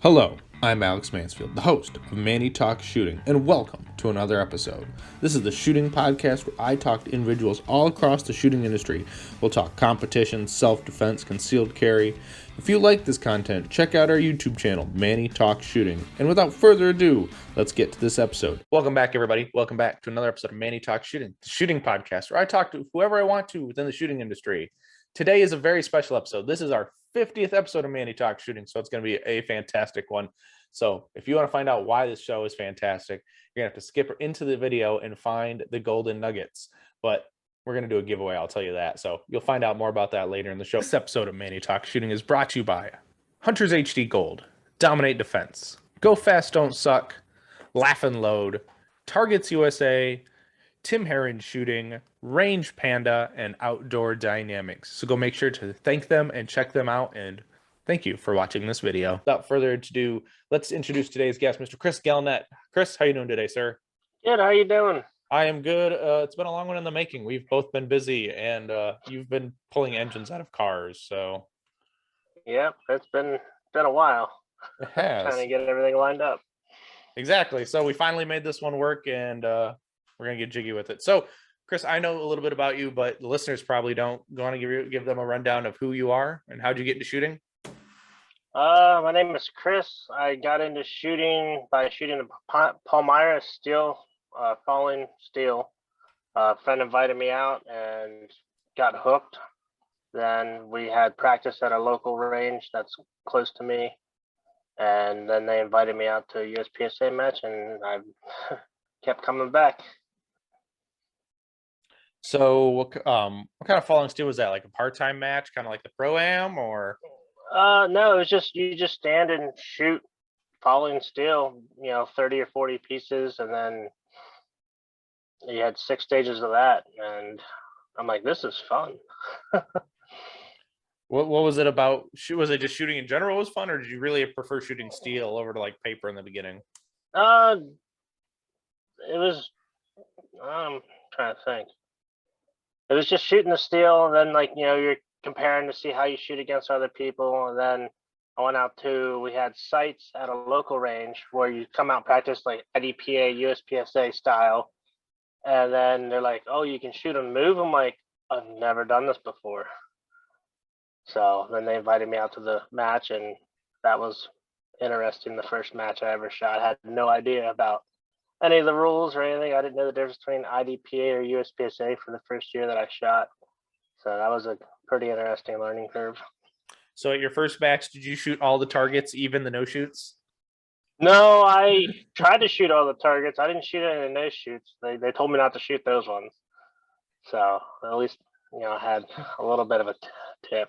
Hello, I'm Alex Mansfield, the host of Manny Talks Shooting, and welcome to another episode. This is the shooting podcast where I talk to individuals all across the shooting industry. We'll talk competition, self-defense, concealed carry. If you like this content, check out our YouTube channel, Manny Talks Shooting. And without further ado, let's get to this episode. Welcome back, everybody. Welcome back to another episode of Manny Talks Shooting, the shooting podcast where I talk to whoever I want to within the shooting industry. Today is a very special episode. This is our 50th episode of Manny Talks Shooting, so it's going to be a fantastic one. So if you want to find out why this show is fantastic, you're going to have to skip into the video and find the golden nuggets. But we're going to do a giveaway, I'll tell you that. So you'll find out more about that later in the show. This episode of Manny Talks Shooting is brought to you by Hunters HD Gold, Dominate Defense, Go Fast Don't Suck, Laugh and Load, Targets USA, Tim Herron Shooting, Range Panda, and Outdoor Dynamics. So go make sure to thank them and check them out, and thank you for watching this video. Without further ado, let's introduce today's guest, Mr. Chris Gelnett. Chris, how you doing today, sir? Good, how you doing? I am good. It's been a long one in the making. We've both been busy, and you've been pulling engines out of cars, so. Yep, it's been a while. It has. Trying to get everything lined up. Exactly. So we finally made this one work, and we're going to get jiggy with it. So, Chris, I know a little bit about you, but the listeners probably don't. Want to give them a rundown of who you are and how'd you get into shooting? My name is Chris. I got into shooting by shooting the Palmyra steel, falling steel. A friend invited me out and got hooked. Then we had practice at a local range that's close to me. And then they invited me out to a USPSA match, and I kept coming back. So what kind of falling steel was that? Like a part-time match, kind of like the Pro-Am, or? No, it was just you just stand and shoot falling steel, 30 or 40 pieces, and then you had 6 stages of that, and I'm like, this is fun. What was it about? Was it just shooting in general was fun, or did you really prefer shooting steel over to like paper in the beginning? It was, I'm trying to think. It was just shooting the steel, and then you're comparing to see how you shoot against other people. And then I went out we had sites at a local range where you come out and practice like IDPA, USPSA style. And then they're like, oh, you can shoot and move. I'm like, I've never done this before. So then they invited me out to the match, and that was interesting. The first match I ever shot. I had no idea about any of the rules or anything. I didn't know the difference between IDPA or USPSA for the first year that I shot. So that was a pretty interesting learning curve. So at your first match, did you shoot all the targets, even the no-shoots? No, I tried to shoot all the targets. I didn't shoot any of the no-shoots. They told me not to shoot those ones. So at least, I had a little bit of a tip.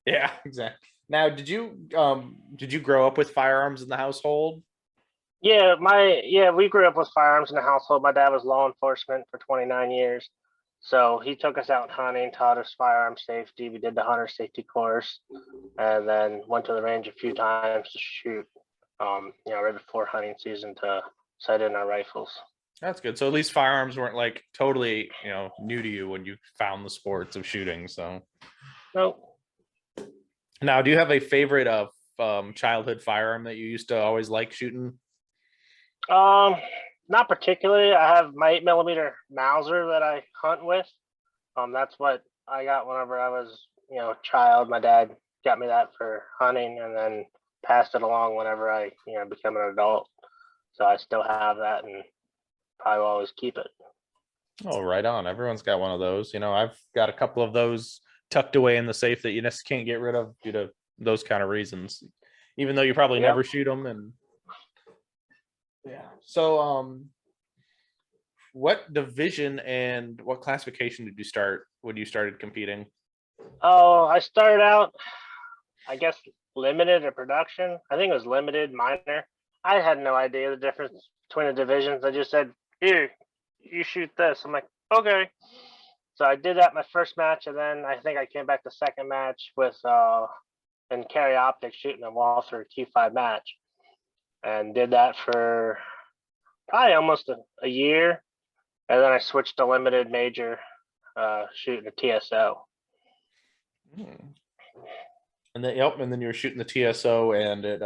Yeah, exactly. Now, did you grow up with firearms in the household? Yeah, we grew up with firearms in the household. My dad was law enforcement for 29 years. So he took us out hunting, taught us firearm safety. We did the hunter safety course, and then went to the range a few times to shoot, right before hunting season to sight in our rifles. That's good. So at least firearms weren't like totally, new to you when you found the sports of shooting. So. Nope. Now, do you have a favorite of childhood firearm that you used to always like shooting? Not particularly. I have my 8mm Mauser that I hunt with. That's what I got whenever I was, a child. My dad got me that for hunting, and then passed it along whenever I, became an adult. So I still have that, and I will always keep it. Oh, right on. Everyone's got one of those. I've got a couple of those tucked away in the safe that you just can't get rid of due to those kind of reasons, even though you probably never shoot them. And yeah. So, what division and what classification did you start when you started competing? Oh, I started out, I guess, limited or production. I think it was limited minor. I had no idea the difference between the divisions. I just said, here, you shoot this. I'm like, okay. So I did that my first match, and then I think I came back the second match with in carry optics shooting a Walther Q5 match, and did that for probably almost a year, and then I switched to limited major shooting a TSO. And then you were shooting the TSO, and it.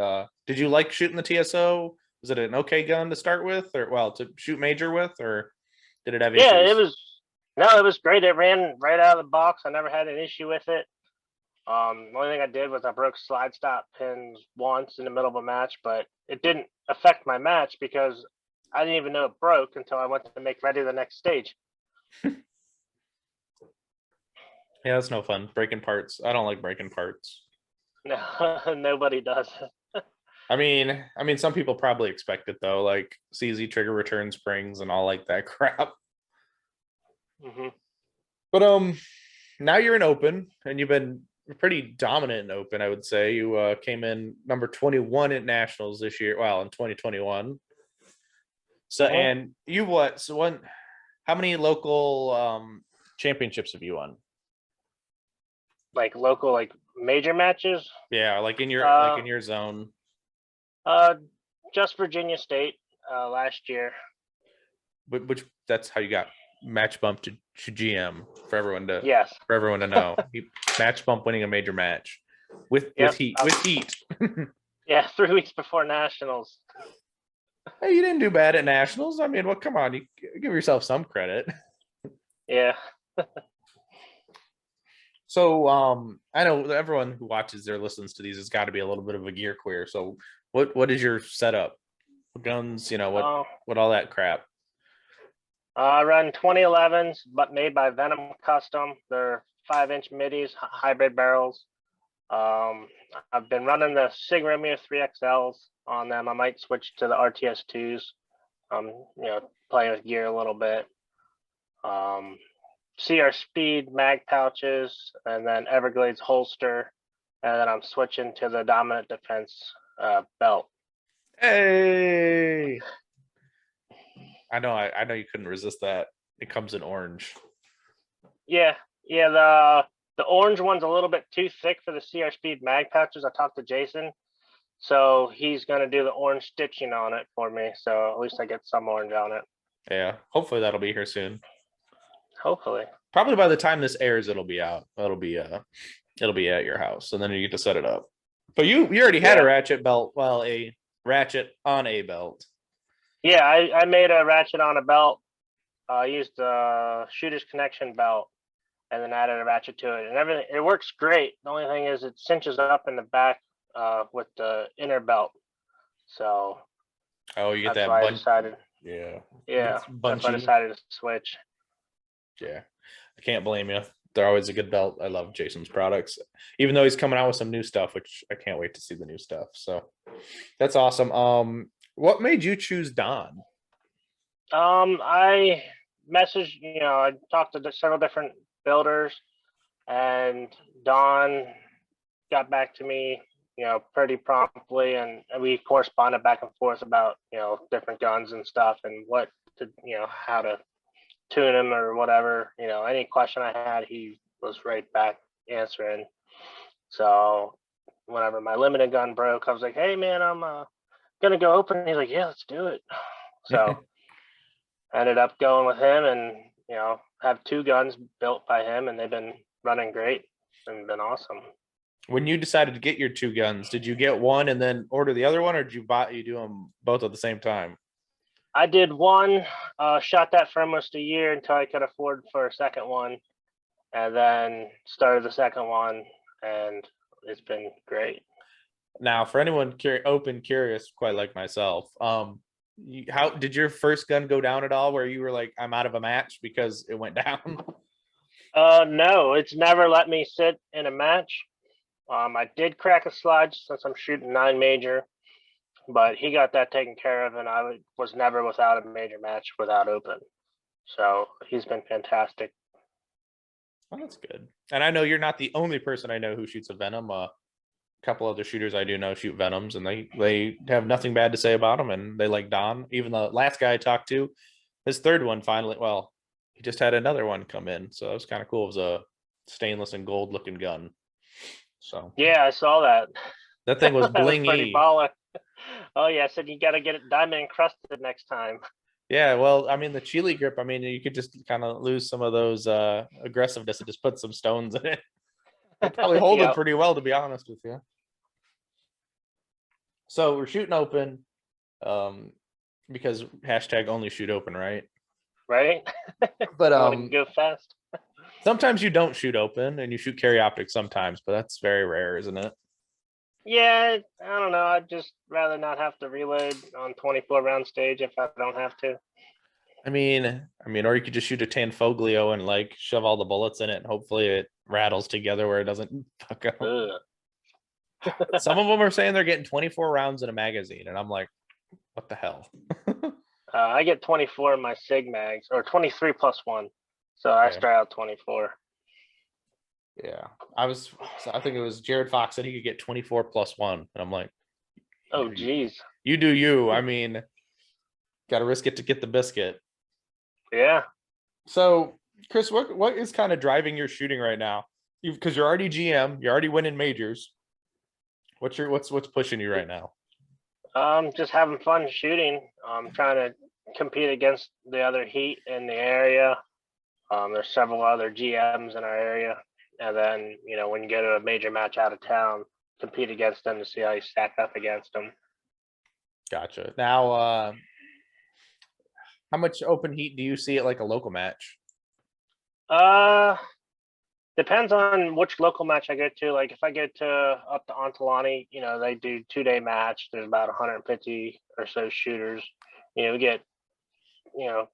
Did you like shooting the TSO? Was it an okay gun to start with, or to shoot major with, or did it have Yeah, it issues? was. No, it was great. It ran right out of the box. I never had an issue with it. The only thing I did was I broke slide stop pins once in the middle of a match, but it didn't affect my match because I didn't even know it broke until I went to make ready the next stage. Yeah, that's no fun. Breaking parts. I don't like breaking parts. No, nobody does. I mean, some people probably expect it though, like CZ trigger return springs and all like that crap. Hmm. But now you're in open, and you've been pretty dominant in open. I would say you came in number 21 at nationals this year. Well, in 2021. So, Hmm. and you what? So, one, how many local championships have you won? Like local, like major matches. Yeah, like Uh, in your zone. uh, just Virginia State last year. Which that's how you got match bump to GM Yes. for everyone to know. Match bump winning a major match with Yep. heat. Yeah, 3 weeks before nationals. Hey, you didn't do bad at nationals. I mean, well, come on, you give yourself some credit. Yeah. So, I know everyone who watches or listens to these has got to be a little bit of a gear queer. So, what is your setup? What guns, Uh, what all that crap? I run 2011s, but made by Venom Custom. They're 5-inch middies, hybrid barrels. Um, I've been running the Sig Romeo 3XLs on them. I might switch to the RTS 2s. Playing with gear a little bit. CR Speed mag pouches, and then Everglades holster, and then I'm switching to the Dominant Defense belt. Hey, I know you couldn't resist that. It comes in orange. Yeah, yeah. The orange one's a little bit too thick for the CR Speed mag pouches. I talked to Jason, so he's gonna do the orange stitching on it for me. So at least I get some orange on it. Yeah, hopefully that'll be here soon. Hopefully. Probably by the time this airs, it'll be out. It'll be at your house, and then you get to set it up. But you already had a Yeah. ratchet belt, well, a ratchet on a belt. Yeah, I made a ratchet on a belt. I used the Shooter's Connection belt and then added a ratchet to it, and everything. It works great. The only thing is it cinches up in the back with the inner belt. So Oh, you get that's that why I bunch. decided. Yeah, Yeah, it's that's why I bunchy. decided to switch. Yeah, I can't blame you. They're always a good belt. I love Jason's products, even though he's coming out with some new stuff, which I can't wait to see the new stuff. So that's awesome. What made you choose Don? I messaged. I talked to several different builders, and Don got back to me, pretty promptly, and we corresponded back and forth about, different guns and stuff and what to, how to tune them or whatever. Any question I had, he was right back answering. So whenever my limited gun broke, I was like, "Hey man, I'm gonna go open." He's like, "Yeah, let's do it." So I ended up going with him, and have 2 guns built by him, and they've been running great and been awesome. When you decided to get your 2 guns, did you get one and then order the other one, or did you do them both at the same time? I did one, shot that for almost a year until I could afford for a second one, and then started the second one, and it's been great. Now, for anyone curious, quite like myself, how did your first gun go down at all? Where you were like, "I'm out of a match" because it went down? No, it's never let me sit in a match. I did crack a sludge since I'm shooting 9 major, but he got that taken care of, and I was never without a major match without open. So he's been fantastic. Oh, that's good. And I know you're not the only person I know who shoots a Venom. A couple other shooters I do know shoot Venoms, and they have nothing bad to say about them, and they like Don. Even the last guy I talked to, his third one finally. Well, he just had another one come in, so it was kind of cool. It was a stainless and gold looking gun. So Yeah, I saw that. that thing was That was pretty blingy. baller. Oh yeah, I said you got to get it diamond encrusted next time. Yeah, well, I mean the Chile grip. I mean you could just kind of lose some of those aggressiveness and just put some stones in it. They probably hold it Yep. pretty well, to be honest with you. So we're shooting open, because hashtag only shoot open, right? Right. But Want to go fast? sometimes you don't shoot open and you shoot carry optics sometimes, but that's very rare, isn't it? Yeah, I don't know. I'd just rather not have to reload on 24 round stage if I don't have to. Or you could just shoot a Tanfoglio and like shove all the bullets in it, and hopefully it rattles together where it doesn't fuck up. Some of them are saying they're getting 24 rounds in a magazine, and I'm like, what the hell? I get 24 in my Sig mags, or 23 plus 1. So I start out 24. Yeah. I think it was Jared Fox said he could get 24 plus 1. And I'm like, oh, geez. You do you. Got to risk it to get the biscuit. Yeah. So, Chris, what is kind of driving your shooting right now? Because you're already GM, you're already winning majors. What's pushing you right now? Just having fun shooting. Trying to compete against the other heat in the area. There's several other GMs in our area, and then when you go to a major match out of town, compete against them to see how you stack up against them. Gotcha. Now, how much open heat do you see at like a local match? Depends on which local match I go to. Like if I go to up to Ontolani, they do 2-day match. There's about 150 or so shooters. We get a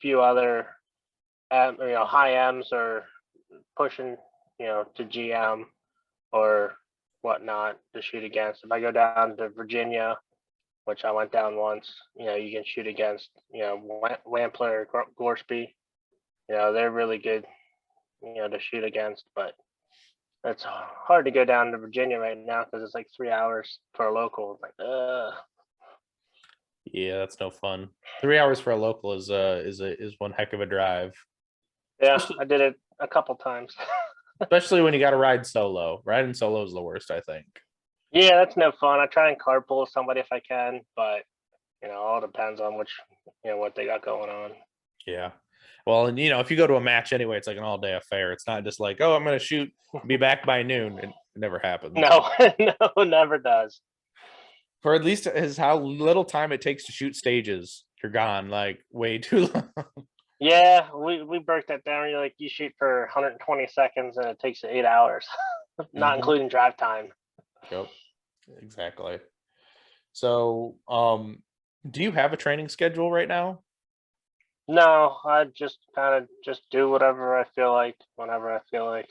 few other high M's or pushing to GM or whatnot to shoot against. If I go down to Virginia, which I went down once, you can shoot against Wampler or Gorsby. They're really good to shoot against, but it's hard to go down to Virginia right now because it's like 3 hours for a local. It's like, yeah, that's no fun. 3 hours for a local is one heck of a drive. Yeah, I did it a couple times. Especially when you got to ride solo. Riding solo is the worst, I think. Yeah, that's no fun. I try and carpool with somebody if I can, but all depends on what they got going on. Yeah. Well, and if you go to a match anyway, it's like an all-day affair. It's not just like, oh, I'm going to shoot, be back by noon. It never happens. No, no, never does. For at least is how little time it takes to shoot stages. You're gone like way too long. Yeah, we broke that down. You shoot for 120 seconds and it takes 8 hours, not including drive time. Yep, exactly. So, do you have a training schedule right now? No, I just kind of just do whatever I feel like whenever I feel like.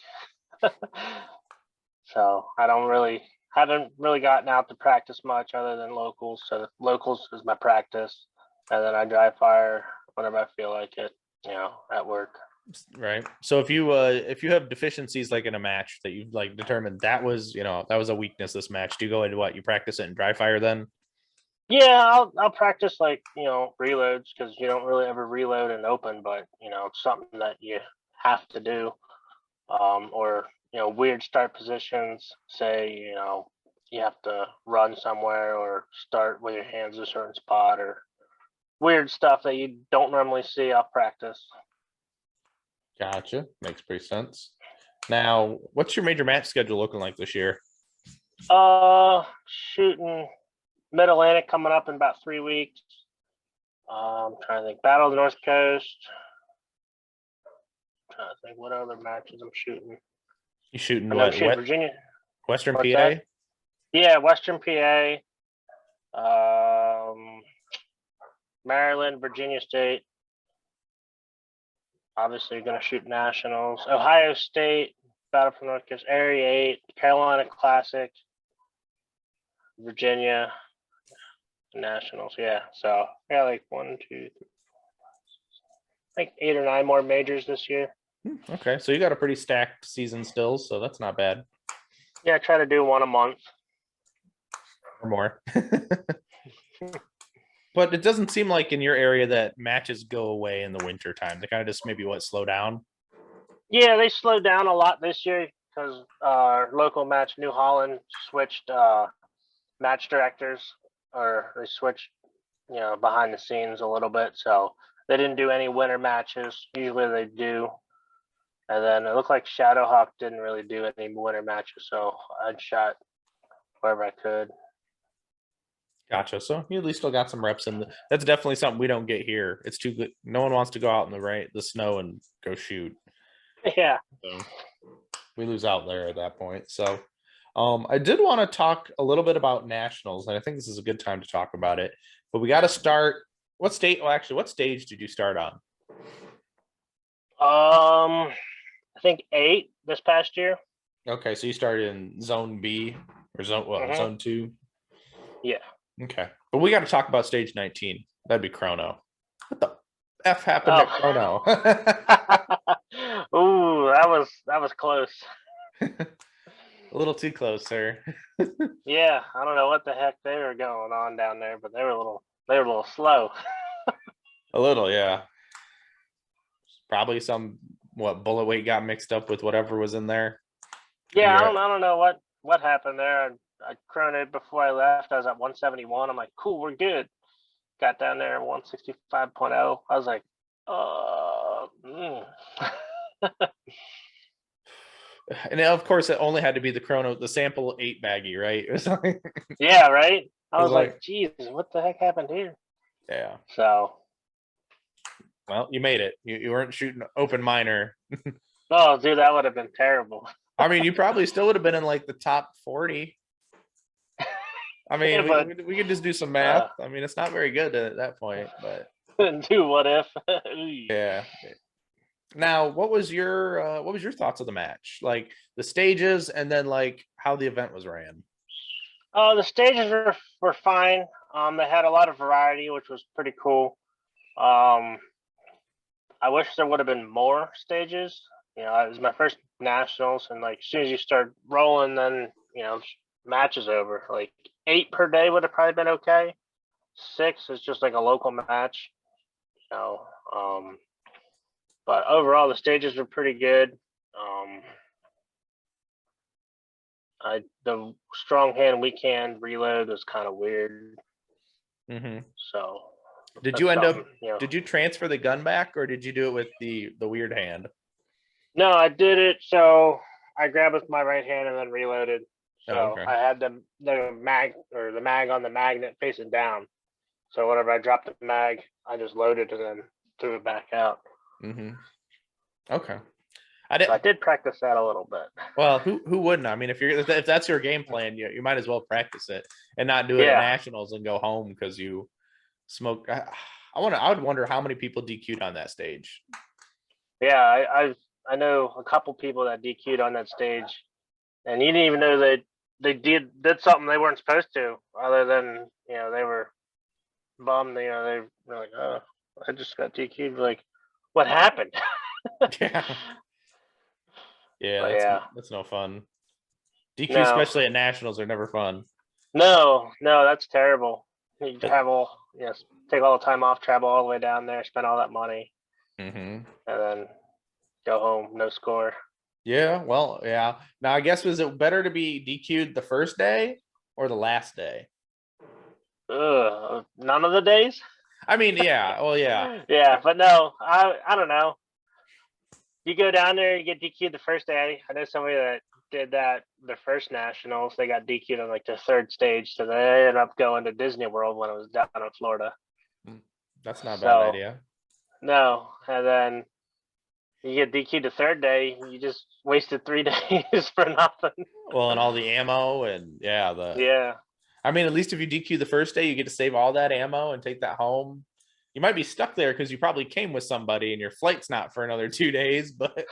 So I haven't really gotten out to practice much other than locals. So locals is my practice, and then I dry fire whenever I feel like it, at work. Right. So if you have deficiencies like in a match that you've like determined that was a weakness this match, do you go into what you practice it in dry fire then? Yeah, I'll practice reloads because you don't really ever reload in open, but it's something that you have to do. Or weird start positions. Say you have to run somewhere or start with your hands a certain spot or weird stuff that you don't normally see off practice. Gotcha. Makes pretty sense. Now, what's your major match schedule looking like this year? Shooting Mid-Atlantic coming up in about 3 weeks. I'm trying to think. Battle of the North Coast. I'm trying to think what other matches I'm shooting. You shooting what? Shooting Virginia. Western What's PA? that? Yeah, Western PA. Maryland, Virginia State. Obviously, going to shoot nationals. Ohio State, Battle for North Coast, Area 8, Carolina Classic, Virginia, nationals. Yeah, so I got like 1, 2, 3, 4, 5, 6, like 8 or 9 more majors this year. Okay, so you got a pretty stacked season still, so that's not bad. Yeah, I try to do one a month or more. But it doesn't seem like in your area that matches go away in the winter time. They kind of just maybe slow down. Yeah, they slowed down a lot this year because our local match, New Holland, switched match directors, or they switched, behind the scenes a little bit. So they didn't do any winter matches. Usually they do. And then it looked like Shadowhawk didn't really do any winter matches, so I shot wherever I could. Gotcha. So you at least still got some reps in. That's definitely something we don't get here. It's too good. No one wants to go out in the snow and go shoot. Yeah. So we lose out there at that point. So I did want to talk a little bit about nationals, and I think this is a good time to talk about it. But we got to start. What state? Well, actually, what stage did you start on? I think 8 this past year. Okay, so you started in Zone B or Zone 2. Yeah. Okay, but we got to talk about stage 19. That'd be Chrono. What the f happened at Chrono? Ooh, that was close. A little too close, sir. Yeah, I don't know what the heck they were going on down there, but they were a little slow. A little, yeah. Probably some bullet weight got mixed up with whatever was in there. Yeah, I don't know what happened there. I chronoed before I left. I was at 171. I'm like, cool, we're good. Got down there at 165.0. I was like, And of course, it only had to be the Chrono, the sample 8 baggie, right? It was like, yeah, right. I was like, geez, what the heck happened here? Yeah. So. Well, you made it. You weren't shooting open minor. Oh, dude, that would have been terrible. I mean, you probably still would have been in like the top 40. I mean, yeah, we could just do some math. I mean, it's not very good at that point, but do what if? Yeah. Now, what was your thoughts of the match? Like the stages and then like how the event was ran? The stages were fine. They had a lot of variety, which was pretty cool. I wish there would have been more stages. You know, it was my first nationals, and like as soon as you start rolling, then match is over. Like 8 per day would have probably been okay. 6 is just like a local match. But overall, the stages were pretty good. The strong hand weak hand reload was kind of weird. Mm-hmm. So did you end up? Did you transfer the gun back, or did you do it with the weird hand? No, I did it. So I grabbed with my right hand and then reloaded. So I had the mag on the magnet facing down. So whenever I dropped the mag, I just loaded and then threw it back out. Mm-hmm. Okay. I did practice that a little bit. Well, who wouldn't? I mean, if that's your game plan, you might as well practice it and not do it at nationals and go home because you smoke. I would wonder how many people DQ'd on that stage. Yeah, I know a couple people that DQ'd on that stage, and you didn't even know they did something they weren't supposed to, other than they were bummed. They were like, oh, I just got DQ'd. Like, what happened? Yeah, that's no fun. DQ, especially at nationals, are never fun. No, that's terrible. You travel, take all the time off, travel all the way down there, spend all that money, and then go home, no score. Yeah, well, yeah. Now, I guess, was it better to be DQ'd the first day or the last day? None of the days. I mean, yeah. Well, yeah. Yeah, but no, I don't know. You go down there, you get DQ'd the first day. I know somebody that did that their first nationals. They got DQ'd on like the 3rd stage, so they ended up going to Disney World when it was down in Florida. That's not a bad idea. No, and then you get DQ'd the 3rd day. You just wasted 3 days for nothing. Well, and all the ammo and yeah. I mean, at least if you DQ the first day, you get to save all that ammo and take that home. You might be stuck there because you probably came with somebody and your flight's not for another 2 days, but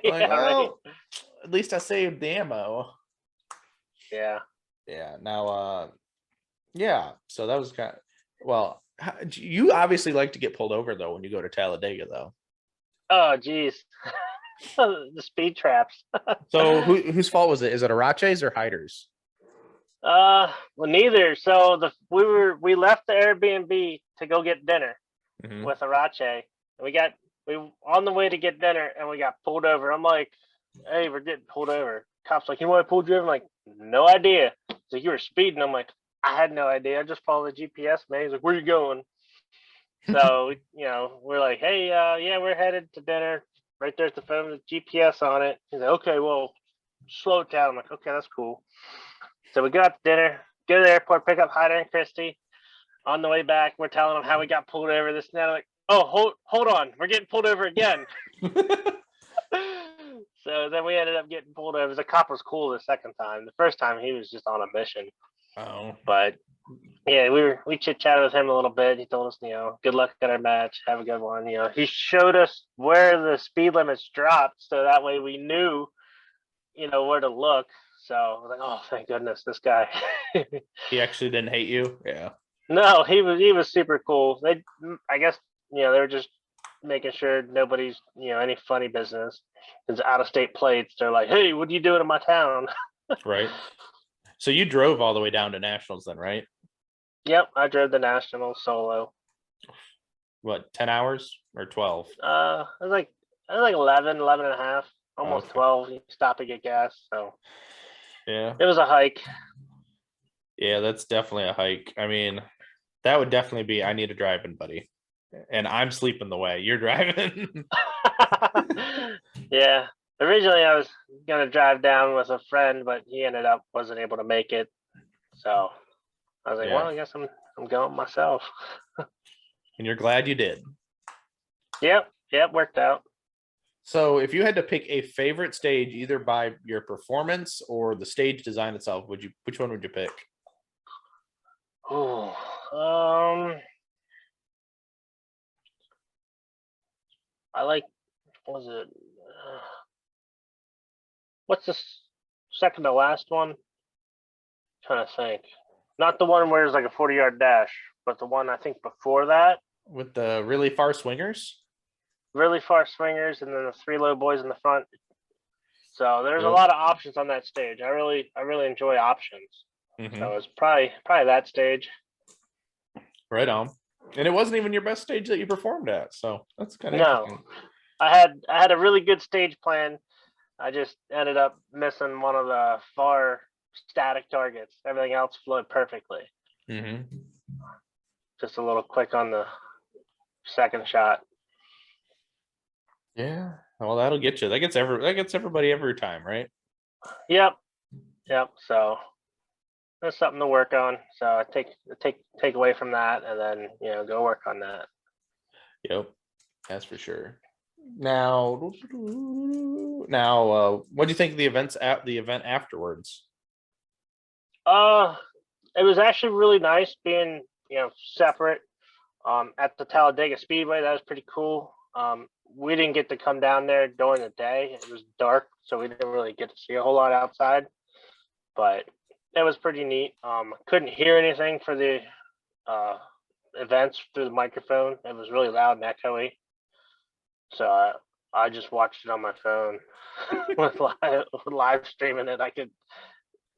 right. At least I saved the ammo. Yeah. Yeah. Now, so that was kind of, well, you obviously like to get pulled over though when you go to Talladega though. Oh, geez. The speed traps. So whose fault was it? Is it Arache's or Hyder's? Well, neither. So we left the Airbnb to go get dinner with Arache. We on the way to get dinner and we got pulled over. I'm like, hey, we're getting pulled over. Cops like, you know why I pulled you over? I'm like, no idea. So you were speeding. I'm like, I had no idea. I just followed the GPS, man. He's like, where you going? So, we're like, hey, yeah, we're headed to dinner. right there at the phone with GPS on it. He's like, okay, well, slow it down. I'm like, okay, that's cool. So we go out to dinner, go to the airport, pick up Hyder and Christy. On the way back, we're telling them how we got pulled over, this and that. Like, oh, hold on, we're getting pulled over again. So then we ended up getting pulled over. The cop was cool the second time. The first time he was just on a mission. Oh. But yeah, we chit-chatted with him a little bit. He told us, good luck at our match. Have a good one. He showed us where the speed limits dropped, so that way we knew, where to look. So I was like, oh, thank goodness, this guy. He actually didn't hate you? Yeah. No, he was super cool. I guess, they were just making sure nobody's, any funny business. It's out-of-state plates. They're like, hey, what are you doing in my town? Right. So you drove all the way down to Nationals then, right? Yep, I drove the Nationals solo. What, 10 hours or 12? It was like 11 and a half, almost Okay. 12. You stop to get gas, so Yeah. it was a hike. Yeah, that's definitely a hike. I mean, that would definitely be, I need a driving buddy. And I'm sleeping the way. You're driving. Yeah. Originally, I was going to drive down with a friend, but he wasn't able to make it. So I was like, Yeah. well, I guess I'm going myself. And you're glad you did. Yep, worked out. So if you had to pick a favorite stage, either by your performance or the stage design itself, which one would you pick? Oh, I like, what was it? What's the second to last one? I'm trying to think. Not the one where it's like a 40-yard dash, but the one I think before that. With the really far swingers? Really far swingers, and then the three low boys in the front. So there's a Yep. lot of options on that stage. I really enjoy options. Mhm. So it's probably that stage. Right on. And it wasn't even your best stage that you performed at, so that's kind of No, interesting. I had a really good stage plan. I just ended up missing one of the far static targets. Everything else flowed perfectly. Mm-hmm. Just a little quick on the second shot. Yeah. Well, that'll get you. That gets everybody every time, right? Yep. So there's something to work on. So I take away from that, and then go work on that. Yep. That's for sure. Now, what do you think of the event afterwards? It was actually really nice being separate. At the Talladega Speedway, that was pretty cool. We didn't get to come down there during the day. It was dark, so we didn't really get to see a whole lot outside. But it was pretty neat. Couldn't hear anything for the events through the microphone. It was really loud and echoey. So I just watched it on my phone with live streaming it. I could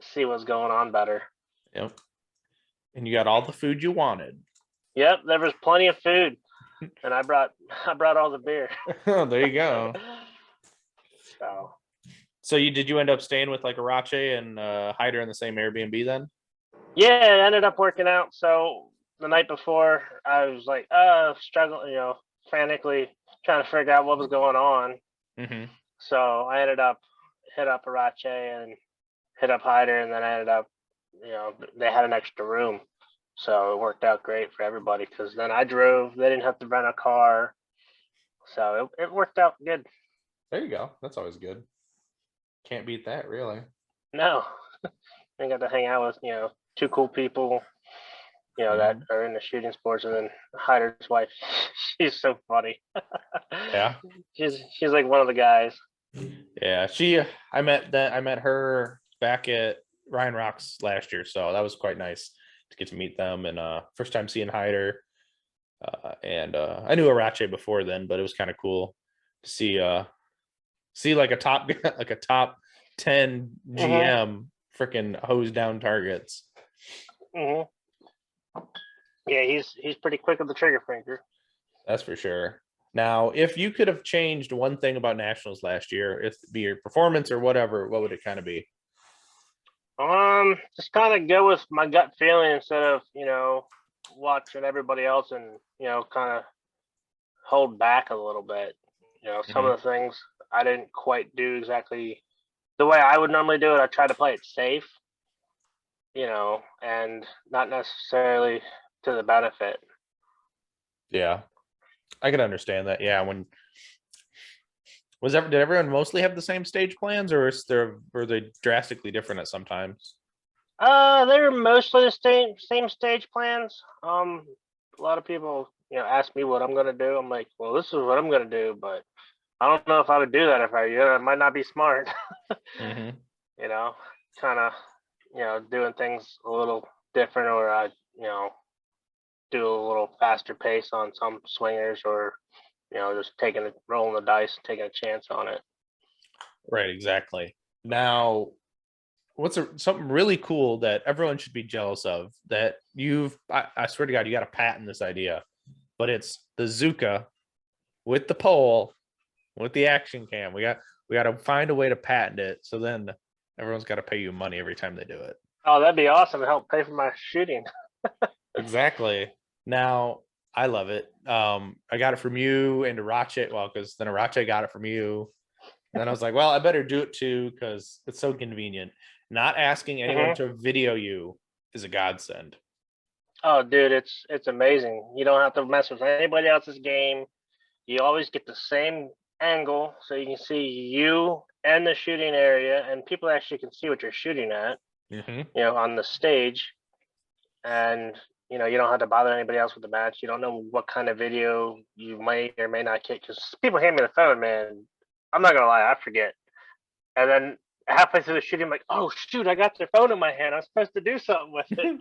see what's going on better. Yep. And you got all the food you wanted. Yep, there was plenty of food, and I brought all the beer. Oh, there you go. So did you end up staying with like Arache and Hyder in the same Airbnb then? yeah, it ended up working out. So the night before, I was like, struggling, frantically trying to figure out what was going on. Mm-hmm. So I ended up hit up Arache and hit up Hyder, and then I ended up, they had an extra room. So it worked out great for everybody because then I drove. They didn't have to rent a car. So it worked out good. There you go. That's always good. Can't beat that, really. No. I got to hang out with, two cool people, that are in the shooting sports. And then Hyder's wife, she's so funny. Yeah. She's like one of the guys. Yeah. I met her back at Ryan Rocks last year. So that was quite nice to get to meet them. And first time seeing Hyder. And I knew Arache before then, but it was kind of cool to see like a top 10 GM freaking hose down targets. Mm-hmm. Yeah, he's pretty quick with the trigger finger. That's for sure. Now, if you could have changed one thing about Nationals last year, if it be your performance or whatever, what would it kind of be? Just kind of go with my gut feeling instead of watching everybody else and kind of hold back a little bit. Some of the things I didn't quite do exactly the way I would normally do it. I try to play it safe, and not necessarily to the benefit. Yeah, I can understand that. Yeah, did everyone mostly have the same stage plans, or were they drastically different at sometimes? They were mostly the same stage plans. A lot of people, ask me what I'm gonna do. I'm like, well, this is what I'm gonna do, but I don't know if I would do that if I you. It might not be smart. Mm-hmm. you know, kind of, doing things a little different, or I, do a little faster pace on some swingers, or just rolling the dice, taking a chance on it. Right, exactly. Now, something really cool that everyone should be jealous of that I swear to God, you got to patent this idea, but it's the Zuka with the pole with the action cam. We got to find a way to patent it, so then everyone's got to pay you money every time they do it. Oh, that'd be awesome to help pay for my shooting. Exactly. Now, I love it. I got it from you and Arache. Well, because then Arache got it from you. And then I was like, well, I better do it too because it's so convenient. Not asking anyone to video you is a godsend. Oh, dude, it's amazing. You don't have to mess with anybody else's game. You always get the same angle, so you can see you and the shooting area, and people actually can see what you're shooting at. On the stage, and you don't have to bother anybody else with the match. You don't know what kind of video you might or may not get, because people hand me the phone, man. I'm not gonna lie, I forget, and then halfway through the shooting, I'm like, oh shoot, I got their phone in my hand. I'm supposed to do something with it.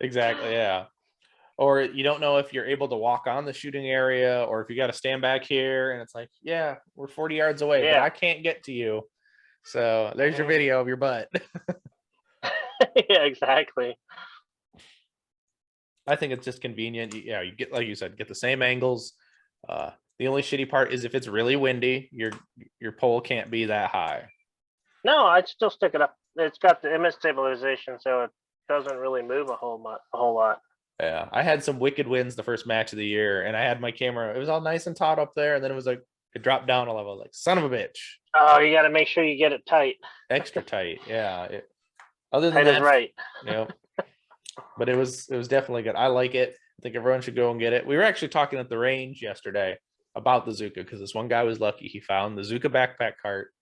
Exactly. Yeah. Or you don't know if you're able to walk on the shooting area, or if you got to stand back here and it's like, yeah, we're 40 yards away, but I can't get to you. So there's your video of your butt. Yeah, exactly. I think it's just convenient. Yeah, you get, like you said, get the same angles. The only shitty part is if it's really windy, your pole can't be that high. No, I'd still stick it up. It's got the image stabilization, so it doesn't really move a whole lot. Yeah, I had some wicked winds the first match of the year, and I had my camera. It was all nice and taut up there, and then it was like it dropped down a level. Like, son of a bitch. Oh, you got to make sure you get it tight. Extra tight. Yeah. Other than tight that, is right. But it was definitely good. I like it. I think everyone should go and get it. We were actually talking at the range yesterday about the Zuka because this one guy was lucky. He found the Zuka backpack cart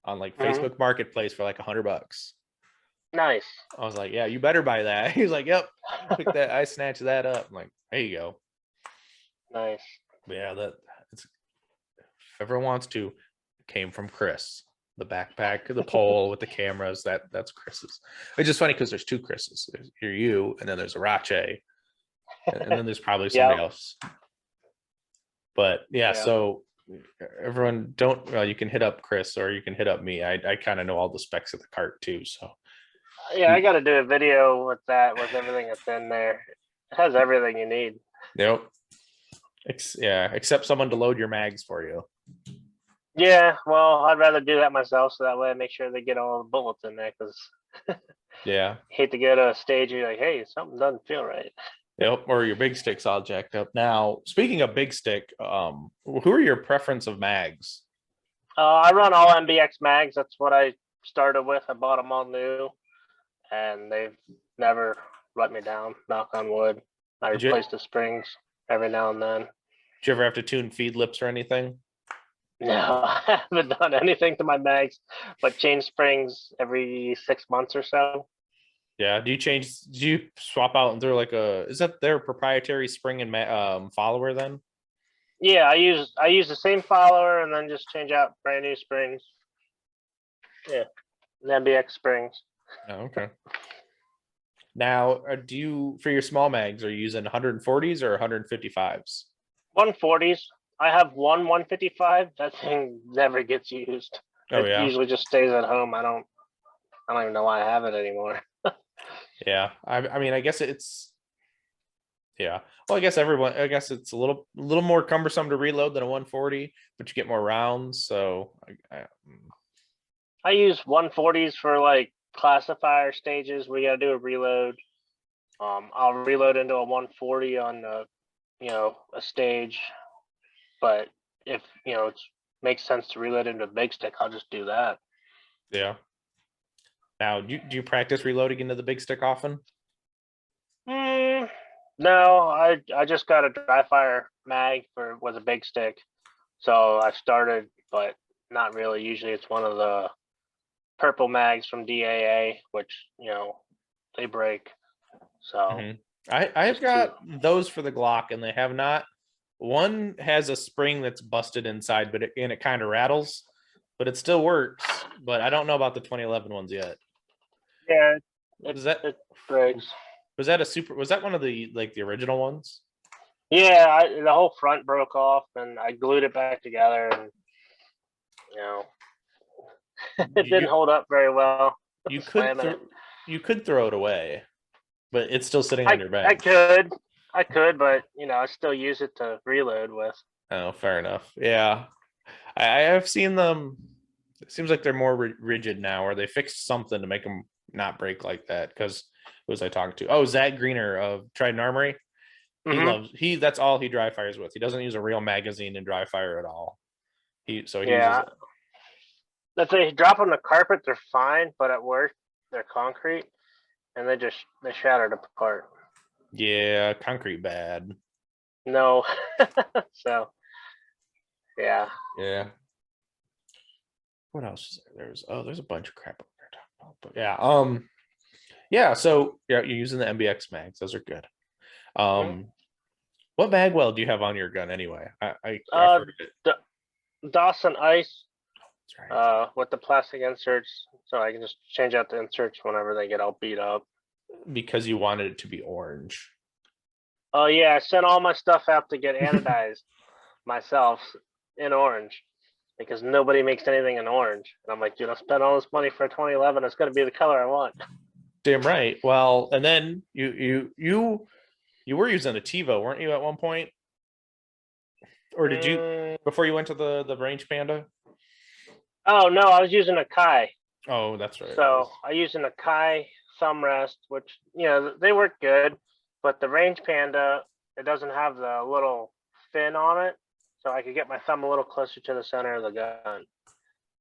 on like Facebook Marketplace for like $100. Nice. I was like, yeah, you better buy that. He was like, yep, pick that. I snatched that up. I'm like, there you go. Nice. But yeah, if everyone wants to, it came from Chris. The backpack, the pole with the cameras, that's Chris's. It's just funny because there's two Chris's. There's you, and then there's Arache, and then there's probably somebody else. But yeah, so everyone you can hit up Chris or you can hit up me. I kind of know all the specs of the cart too. So yeah, I got to do a video with everything that's in there. It has everything you need. Yep. Except someone to load your mags for you. Yeah, well, I'd rather do that myself, so that way I make sure they get all the bullets in there. Because yeah, hate to go to a stage you're like, hey, something doesn't feel right. Yep, or your big stick's all jacked up. Now, speaking of big stick, who are your preference of mags? I run all MBX mags. That's what I started with. I bought them all new, and they've never let me down. Knock on wood. I replace the springs every now and then. Did you ever have to tune feed lips or anything? No, I haven't done anything to my mags, but change springs every 6 months or so. Yeah. Do you swap out and throw like is that their proprietary spring and follower then? Yeah, I use the same follower and then just change out brand new springs. Yeah, the MBX springs. Oh, okay. Now, for your small mags, are you using 140s or 155s? 140s. I have one 155. That thing never gets used. It usually just stays at home. I don't even know why I have it anymore. Yeah, I mean, I guess it's. Yeah, well, I guess it's a little more cumbersome to reload than a 140, but you get more rounds. So I use 140s for like classifier stages where you gotta do a reload. I'll reload into a 140 on a stage, but if it makes sense to reload into a big stick, I'll just do that. Yeah. Now, do you practice reloading into the big stick often? No, I just got a dry fire mag with a big stick, so I started, but not really. Usually, it's one of the purple mags from DAA, which they break. So I've got those for the Glock, and they have not. One has a spring that's busted inside, but it kind of rattles, but it still works. But I don't know about the 2011 ones yet. Yeah, it breaks. Was that a super? Was that one of the the original ones? Yeah, the whole front broke off, and I glued it back together, and it didn't hold up very well. You could throw it away, but it's still sitting on your bench. I could, but I still use it to reload with. Oh, fair enough. Yeah, I have seen them. It seems like they're more rigid now, or they fixed something to make them not break like that. Because who was I talking to? Oh, Zach Greener of Trident Armory. He that's all he dry fires with. He doesn't use a real magazine in dry fire at all. He uses it. If they drop on the carpet, they're fine, but at work they're concrete, and they shattered apart. Yeah, concrete bad. No, so yeah. What else is there? There's a bunch of crap over there to talk about, but yeah. So you're using the MBX mags. Those are good. What magwell do you have on your gun anyway? I Dawson Ice. Right. With the plastic inserts, so I can just change out the inserts whenever they get all beat up. Because you wanted it to be orange. Oh yeah, I sent all my stuff out to get anodized myself in orange because nobody makes anything in orange. And I'm like, dude, I spent all this money for a 2011. It's going to be the color I want. Damn right. Well, and then you were using a TiVo, weren't you, at one point? Or did you before you went to the Range Panda? Oh no, I was using a Kai. Oh, that's right. So I used an Akai thumb rest, which they work good, but the Range Panda, it doesn't have the little fin on it, so I could get my thumb a little closer to the center of the gun,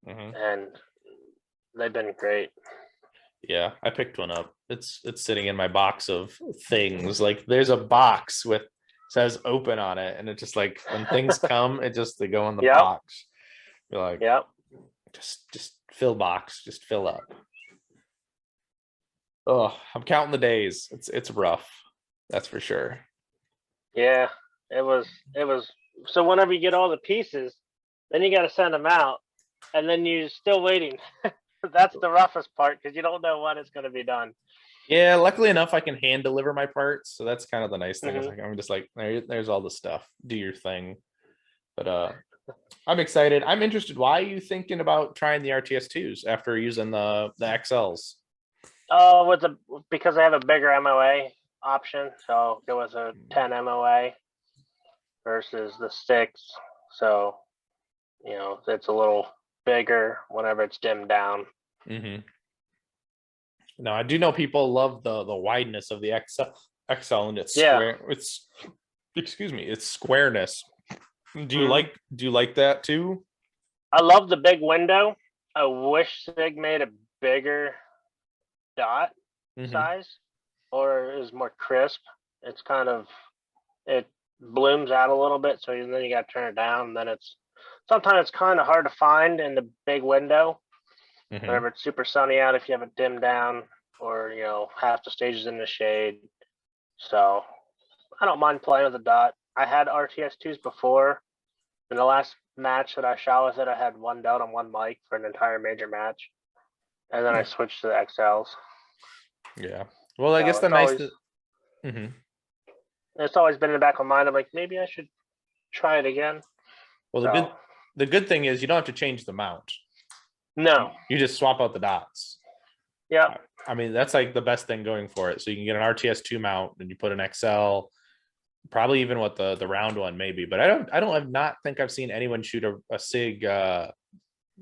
and they've been great. Yeah, I picked one up. It's sitting in my box of things. Like there's a box with says open on it, and it's just like when things come, they go in the box. You're like, yep. Just fill box, just fill up. Oh, I'm counting the days. It's rough. That's for sure. Yeah, it was. So whenever you get all the pieces, then you got to send them out, and then you're still waiting. That's the roughest part because you don't know when it's going to be done. Yeah, luckily enough, I can hand deliver my parts, so that's kind of the nice thing. Is like I'm just like, there's all the stuff. Do your thing. But I'm excited. I'm interested. Why are you thinking about trying the RTS2s after using the XLs? Oh, because I have a bigger MOA option, so it was a 10 MOA versus the 6. So, it's a little bigger whenever it's dimmed down. Now, I do know people love the wideness of the XL and its square. It's its squareness. Do you like that too? I love the big window. I wish Sig made a bigger dot size, or is more crisp. It's it blooms out a little bit, so then you got to turn it down. And then sometimes it's kind of hard to find in the big window. Whenever it's super sunny out, if you have it dimmed down, or half the stage is in the shade. So I don't mind playing with the dot. I had RTS2s before. In the last match that I shot with it, I had one dot on one mic for an entire major match, and then I switched to the XLs. Yeah. Well, I guess the nice. It's always been in the back of my mind. I'm like, maybe I should try it again. Well, the good thing is you don't have to change the mount. No. You just swap out the dots. Yeah. I mean, that's like the best thing going for it. So you can get an RTS2 mount and you put an XL, probably even with the round one maybe. But I not think I've seen anyone shoot a SIG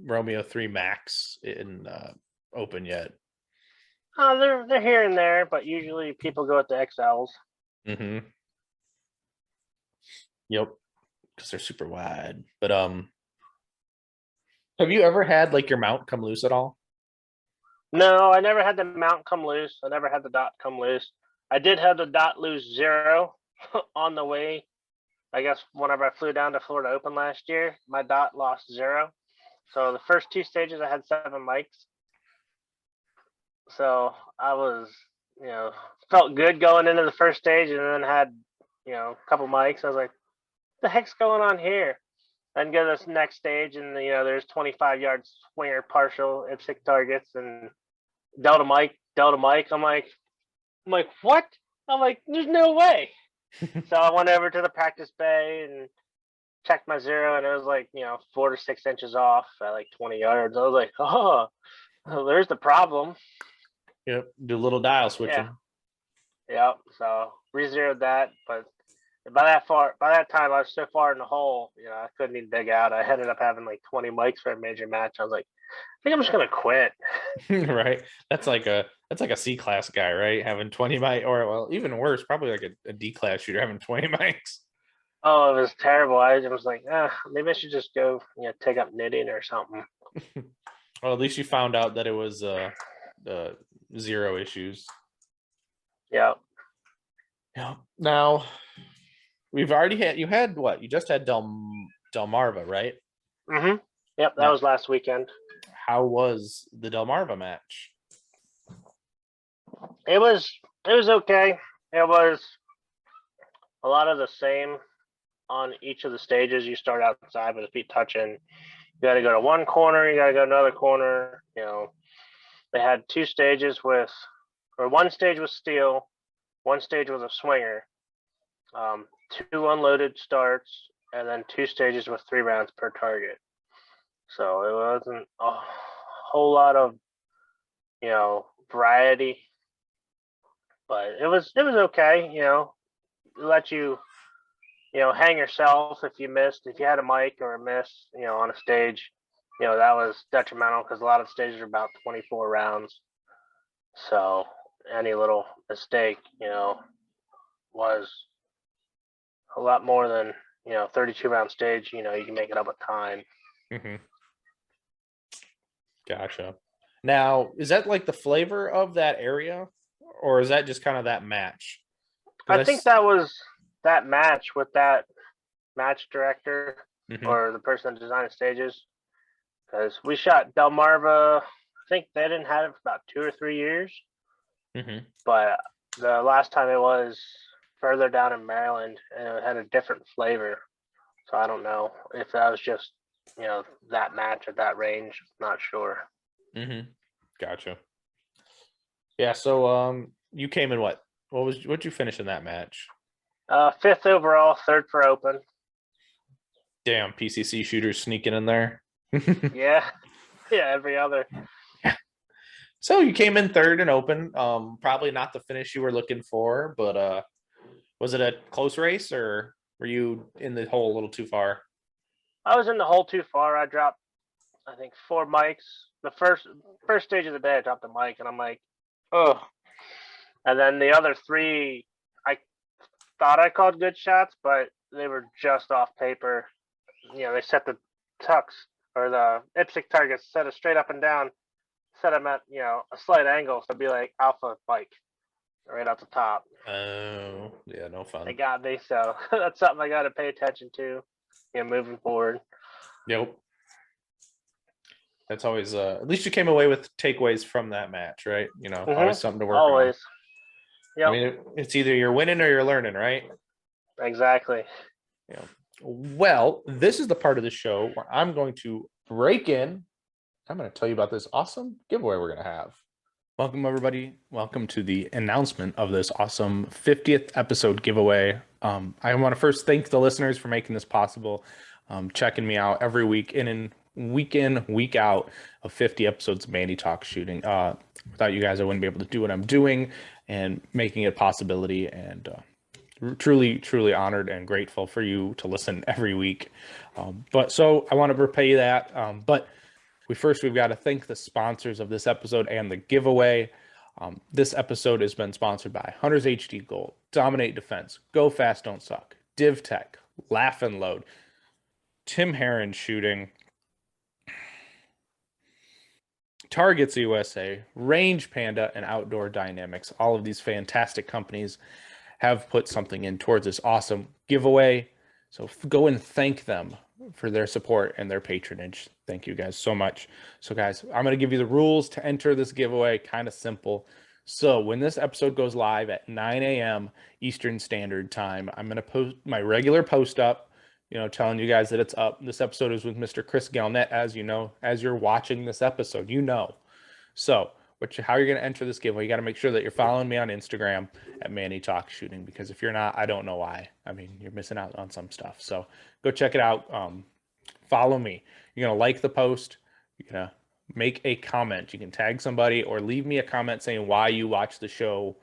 Romeo 3 Max in open yet. They're here and there, but usually people go with the XLs. Yep. because they're super wide. But have you ever had like your mount come loose at all? No, I never had the mount come loose. I never had the dot come loose. I did have the dot lose 0 on the way. I guess whenever I flew down to Florida Open last year, my dot lost 0. So the first 2 stages, I had 7 mics. So I was, felt good going into the first stage, and then had, a couple mics. I was like, what the heck's going on here? Then go to this next stage, and there's 25-yard swinger partial IPSC targets and Delta mic. I'm like, what? I'm like, there's no way. So I went over to the practice bay and checked my 0, and it was like 4 to 6 inches off at like 20 yards. I was like, oh, there's the problem. Yep. Do a little dial switching. Yep. So re-zeroed that, but by that time I was so far in the hole, I couldn't even dig out. I ended up having like 20 mics for a major match. I was like, I think I'm just gonna quit. Right. That's like a C class guy, right? Having 20 mic, or well, even worse, probably like a D class shooter having 20 mics. Oh, it was terrible. I was like, maybe I should just go, take up knitting or something. Well, at least you found out that it was 0 issues. Yeah. Yeah. Now, we've already had you had what? You just had Delmarva, right? Mm-hmm. Yep, that was last weekend. How was the Delmarva match? It was okay. It was a lot of the same on each of the stages. You start outside with the feet touching. You got to go to one corner. You got to go to another corner. They had 2 stages one stage with steel, one stage with a swinger, 2 unloaded starts, and then 2 stages with 3 rounds per target. So it wasn't a whole lot of, variety, but it was okay. Let you, hang yourself if you had a mic or a miss, on a stage. That was detrimental because a lot of stages are about 24 rounds. So any little mistake, was a lot more than, 32 round stage. You can make it up with time. Mm-hmm. Gotcha. Now, is that like the flavor of that area, or is that just kind of that match? I think that was that match with that match director or the person that designed stages. Because we shot Delmarva, I think they didn't have it for about 2 or 3 years. Mm-hmm. But the last time it was further down in Maryland, and it had a different flavor. So I don't know if that was just, that match at that range. Not sure. Mm-hmm. Gotcha. Yeah. So you came in what? What'd you finish in that match? 5th overall, 3rd for open. Damn, PCC shooters sneaking in there. Yeah, every other. So you came in 3rd and open. Probably not the finish you were looking for, but was it a close race, or were you in the hole a little too far? I was in the hole too far. I dropped, I think, 4 mics. The first stage of the day, I dropped a mic, and I'm like, oh. And then the other 3, I thought I called good shots, but they were just off paper. They set the tucks or the IPSC targets, set it straight up and down, set them at, a slight angle. So it'd be like alpha bike right off the top. Oh, yeah, no fun. They got me. So that's something I got to pay attention to, moving forward. Yep. That's always, at least you came away with takeaways from that match, right? Always something to work on. Always. Yep. I mean, it's either you're winning or you're learning, right? Exactly. Yeah. Well, this is the part of the show where I'm going to break in. I'm going to tell you about this awesome giveaway we're going to have. Welcome, everybody. Welcome to the announcement of this awesome 50th episode giveaway. I want to first thank the listeners for making this possible, checking me out every week in, week out of 50 episodes of Manny Talks Shooting. Without you guys, I wouldn't be able to do what I'm doing and making it a possibility, and truly honored and grateful for you to listen every week. But so I want to repay that. But we've got to thank the sponsors of this episode and the giveaway. This episode has been sponsored by Hunters HD Gold, Dominate Defense, Go Fast Don't Suck, Div Tech, Laugh and Load, Tim Herron Shooting, Targets USA, Range Panda, and Outdoor Dynamics. All of these fantastic companies have put something in towards this awesome giveaway. So go and thank them for their support and their patronage. Thank you guys so much. So guys, I'm going to give you the rules to enter this giveaway. Kind of simple. So when this episode goes live at 9 a.m. Eastern Standard Time, I'm going to post my regular post up, telling you guys that it's up. This episode is with Mr. Chris Gelnett, as you know, as you're watching this episode, So how you're going to enter this giveaway, you got to make sure that you're following me on Instagram at Manny Talks Shooting, because if you're not, I don't know why. I mean, you're missing out on some stuff. So go check it out. Follow me. You're going to like the post. You're going to make a comment. You can tag somebody or leave me a comment saying why you watch the show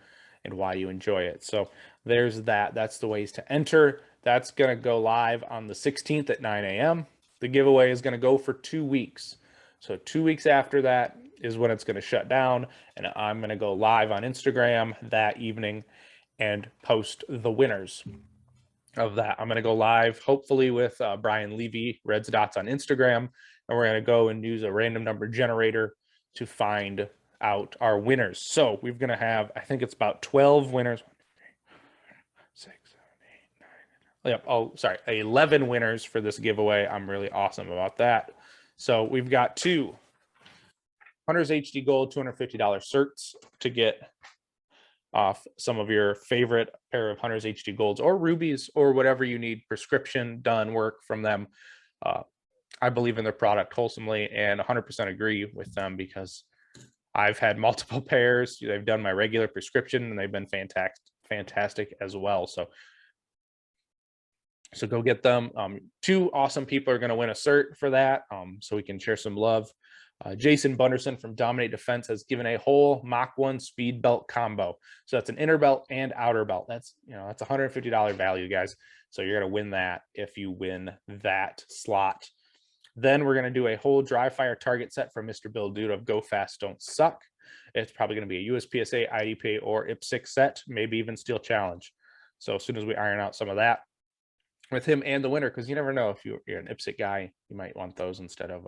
and why you enjoy it. So there's that. That's the ways to enter. That's going to go live on the 16th at 9 a.m. The giveaway is going to go for 2 weeks. So 2 weeks after that is when it's going to shut down, and I'm going to go live on Instagram that evening and post the winners of that. I'm going to go live, hopefully with Brian Levy, Reds Dots on Instagram, and we're going to go and use a random number generator to find out our winners. So we're going to have, I think it's about 12 winners. 6, 7, 8, 9. 11 winners for this giveaway. I'm really awesome about that. So we've got 2 Hunters HD Gold $250 certs to get off some of your favorite pair of Hunters HD Golds or Rubies or whatever you need prescription done work from them. I believe in their product wholesomely and 100% agree with them because I've had multiple pairs. They've done my regular prescription and they've been fantastic as well. So go get them. 2 awesome people are going to win a cert for that, so we can share some love. Jason Bunderson from Dominate Defense has given a whole Mach 1 speed belt combo. So that's an inner belt and outer belt. That's $150 value, guys. So you're going to win that if you win that slot. Then we're going to do a whole dry fire target set from Mr. Bill Dude of Go Fast, Don't Suck. It's probably going to be a USPSA, IDPA, or IP6 set, maybe even Steel Challenge. So as soon as we iron out some of that with him and the winner, because you never know, if you're an IPSC guy, you might want those instead of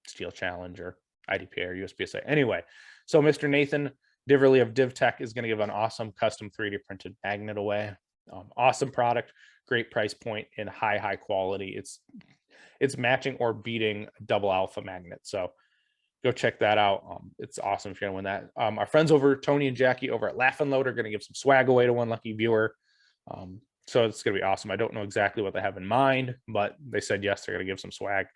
Steel Challenge or IDPA or USPSA. Anyway, so Mr. Nathan Diverley of DivTech is going to give an awesome custom 3D printed magnet away. Awesome product, great price point, and high quality. It's matching or beating double alpha magnet. So go check that out. It's awesome if you're going to win that. Our friends over, Tony and Jackie over at Laugh and Load, are going to give some swag away to one lucky viewer. So it's going to be awesome. I don't know exactly what they have in mind, but they said yes, they're going to give some swag.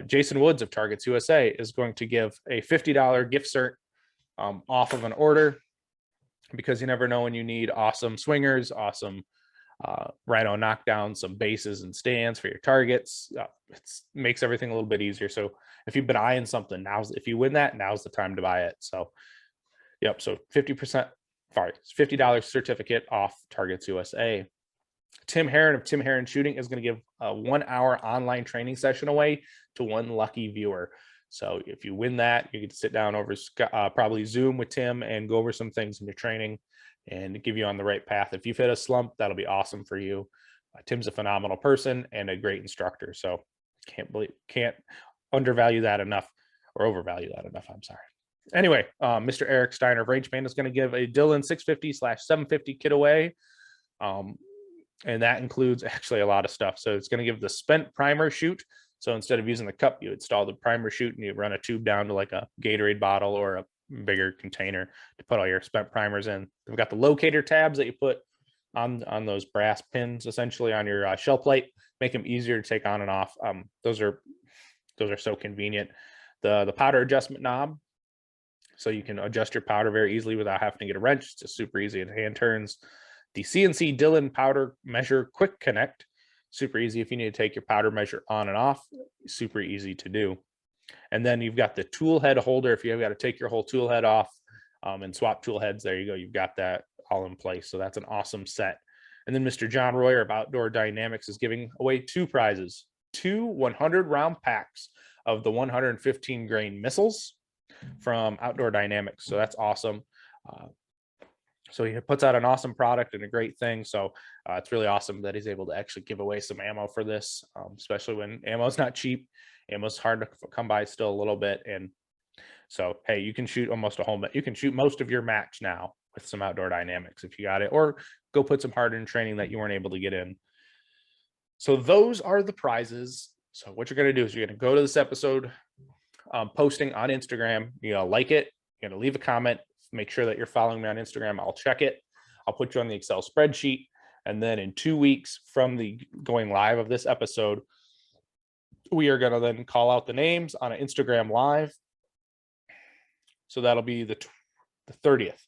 Jason Woods of Targets USA is going to give a $50 gift cert off of an order, because you never know when you need awesome swingers, awesome rhino knockdowns, some bases and stands for your targets. It makes everything a little bit easier. So if you've been eyeing something, if you win that, now's the time to buy it. So yep, so 50%, $50 certificate off Targets USA. Tim Herron of Tim Herron Shooting is going to give a 1-hour online training session away to one lucky viewer. So if you win that, you get to sit down over probably Zoom with Tim and go over some things in your training and give you on the right path. If you've hit a slump, that'll be awesome for you. Tim's a phenomenal person and a great instructor. So can't undervalue that enough, or overvalue that enough. I'm sorry. Anyway, Mr. Eric Steiner of Range Panda is going to give a Dillon 650/750 kit away. And that includes actually a lot of stuff. So it's going to give the spent primer chute. So instead of using the cup, you install the primer chute and you run a tube down to like a Gatorade bottle or a bigger container to put all your spent primers in. We've got the locator tabs that you put on those brass pins, essentially on your shell plate, make them easier to take on and off. Those are so convenient. The powder adjustment knob, so you can adjust your powder very easily without having to get a wrench. It's just super easy. It hand turns. The CNC Dillon powder measure quick connect, super easy if you need to take your powder measure on and off, super easy to do. And then you've got the tool head holder. If you've got to take your whole tool head off and swap tool heads, there you go. You've got that all in place. So that's an awesome set. And then Mr. John Royer of Outdoor Dynamics is giving away 2 prizes, 2 100-round packs of the 115 grain missiles from Outdoor Dynamics. So that's awesome. So he puts out an awesome product and a great thing. So It's really awesome that he's able to actually give away some ammo for this, especially when ammo is not cheap. Ammo's hard to come by still a little bit. And so, hey, you can shoot almost a whole, you can shoot most of your match now with some outdoor dynamics if you got it, or go put some hard in training that you weren't able to get in. So those are the prizes. So what you're going to do is you're going to go to this episode posting on Instagram, like it, you're going to leave a comment, make sure that you're following me on Instagram. I'll check it. I'll put you on the Excel spreadsheet. And then in 2 weeks from the going live of this episode, we are going to then call out the names on an Instagram live. So that'll be the 30th.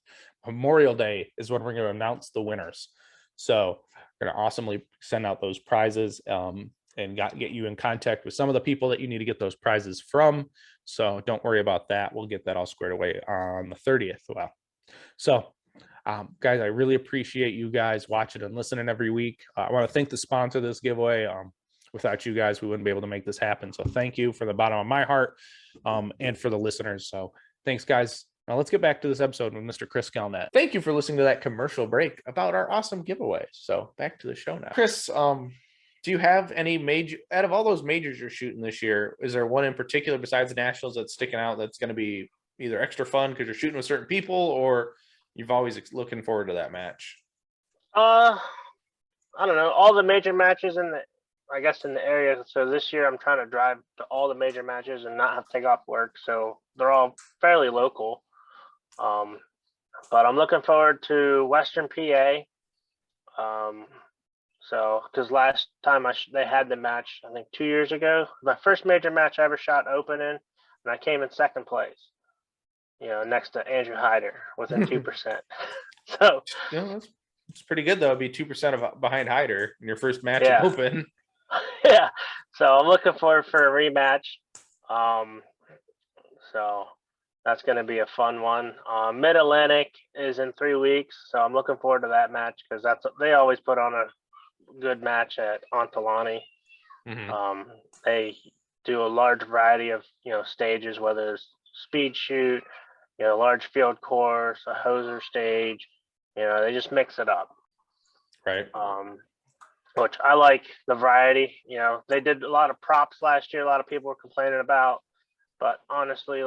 Memorial Day is when we're going to announce the winners. So we're going to awesomely send out those prizes and get you in contact with some of the people that you need to get those prizes from. So don't worry about that. We'll get that all squared away on the 30th. Well, so guys, I really appreciate you guys watching and listening every week. I want to thank the sponsor of this giveaway. Without you guys, we wouldn't be able to make this happen. So thank you from the bottom of my heart and for the listeners. So thanks, guys. Now let's get back to this episode with Mr. Chris Gelnett. Thank you for listening to that commercial break about our awesome giveaway. So back to the show now. Chris, do you have any major, out of all those majors you're shooting this year, is there one in particular besides the Nationals that's sticking out that's going to be either extra fun because you're shooting with certain people, or you've always looking forward to that match? I don't know. All the major matches in the area. So this year I'm trying to drive to all the major matches and not have to take off work. So they're all fairly local. But I'm looking forward to Western PA. So because last time they had the match, I think 2 years ago, my first major match I ever shot open in, and I came in second place. Next to Andrew Hyder within 2%. So it's pretty good though. It'd be 2% behind Hyder in your first match yeah. open. Yeah. So I'm looking forward for a rematch. So that's going to be a fun one. Mid-Atlantic is in 3 weeks, so I'm looking forward to that match because they always put on a good match at Ontalani. Mm-hmm. They do a large variety of stages, whether it's speed shoot, large field course, a hoser stage. They just mix it up. Right. Which I like the variety. They did a lot of props last year. A lot of people were complaining about, but honestly,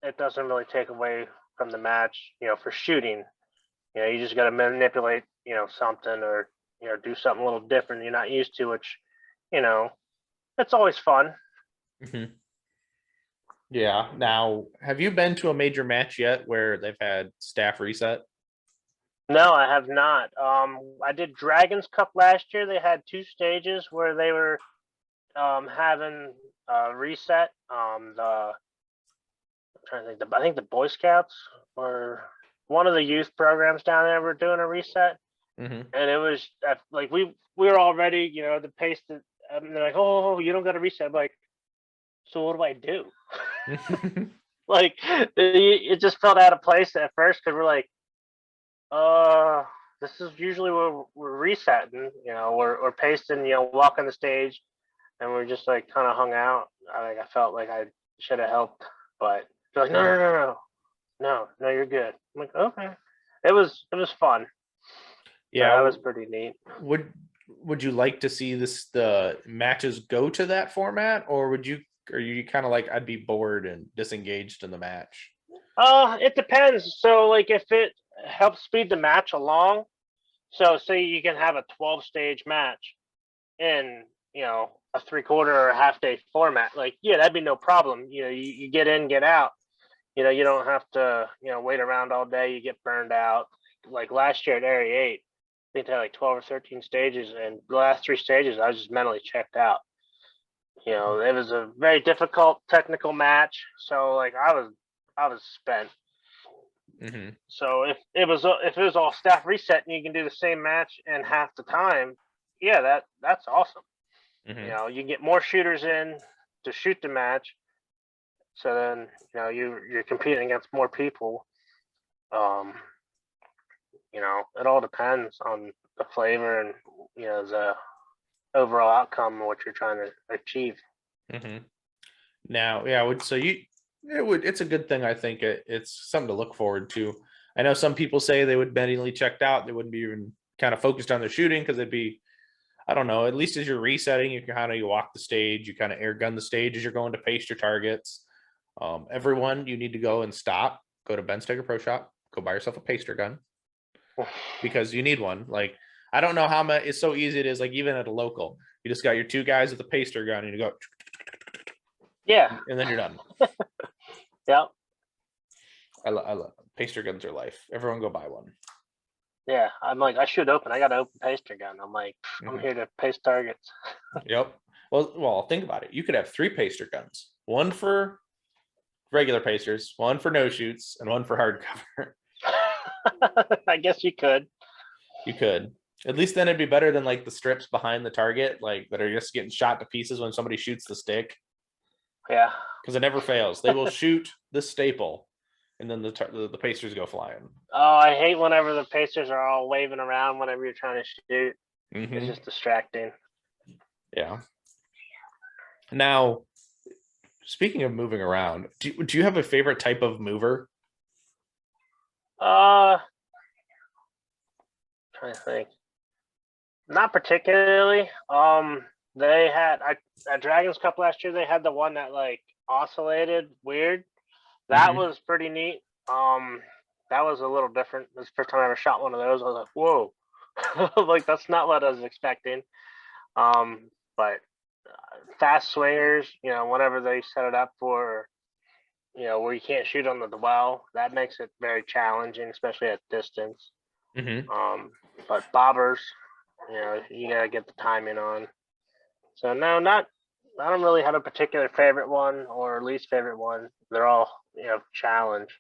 it doesn't really take away from the match. For shooting, you just got to manipulate, something or do something a little different you're not used to, which, it's always fun. Mm-hmm. Yeah. Now, have you been to a major match yet where they've had staff reset? No, I have not. I did Dragons Cup last year. They had 2 stages where they were having reset. I'm trying to think. I think the Boy Scouts or one of the youth programs down there were doing a reset, mm-hmm. and it was we were all ready. The pace that and they're like, oh, you don't got to reset. I'm like, so what do I do? It just felt out of place at first because we're like, this is usually where we're resetting, we're pasting, walking the stage, and we're just kind of hung out. I felt like I should have helped, but they're like, no, you're good. I'm like, okay. It was fun. Yeah, that was pretty neat. Would you like to see the matches go to that format, or are you kind of like, I'd be bored and disengaged in the match? It depends. So if it helps speed the match along, so say you can have a 12-stage match in a 3/4 or a half day format, that'd be no problem. You get in, get out. You don't have to wait around all day. You get burned out. Like last year at Area 8, I think they had 12 or 13 stages, and the last 3 stages I was just mentally checked out. It was a very difficult technical match, so I was spent. Mm-hmm. So if it was all staff reset and you can do the same match in half the time, yeah, that's awesome. Mm-hmm. You can get more shooters in to shoot the match, so then you're competing against more people. It all depends on the flavor and the overall outcome of what you're trying to achieve. Mm-hmm. Now, it's a good thing. I think it's something to look forward to. I know some people say they would manually checked out. They wouldn't be even kind of focused on their shooting because it'd be, I don't know, at least as you're resetting, you walk the stage, you kind of air gun the stage as you're going to pace your targets. Everyone, you need to go and stop, go to Ben Steger Pro Shop, go buy yourself a paster gun because you need one. Like, I don't know how much, it's so easy it is, like even at a local, you just got your 2 guys with a paster gun and you go, Yeah. and then you're done. Yep. I love paster guns are life. Everyone go buy one. Yeah. I'm like, I shoot open. I got an open paster gun. I'm like, I'm here to paste targets. Yep. Well, think about it. You could have 3 paster guns. One for regular pasters, one for no shoots, and one for hardcover. I guess you could. You could. At least then it'd be better than like the strips behind the target, like that are just getting shot to pieces when somebody shoots the stick. Yeah. Because it never fails. They will shoot the staple, and then the pasters go flying. Oh, I hate whenever the pasters are all waving around whenever you're trying to shoot. Mm-hmm. It's just distracting. Yeah. Now, speaking of moving around, do you have a favorite type of mover? Trying to think. Not particularly. They had at Dragons Cup last year. They had the one that like oscillated weird. That was pretty neat. That was a little different. It was the first time I ever shot one of those. I was like, whoa, like that's not what I was expecting. But fast swingers, whenever they set it up for, where you can't shoot on the dwell, that makes it very challenging, especially at distance. But bobbers, you gotta get the timing on. So no, I don't really have a particular favorite one or least favorite one. They're all, challenge.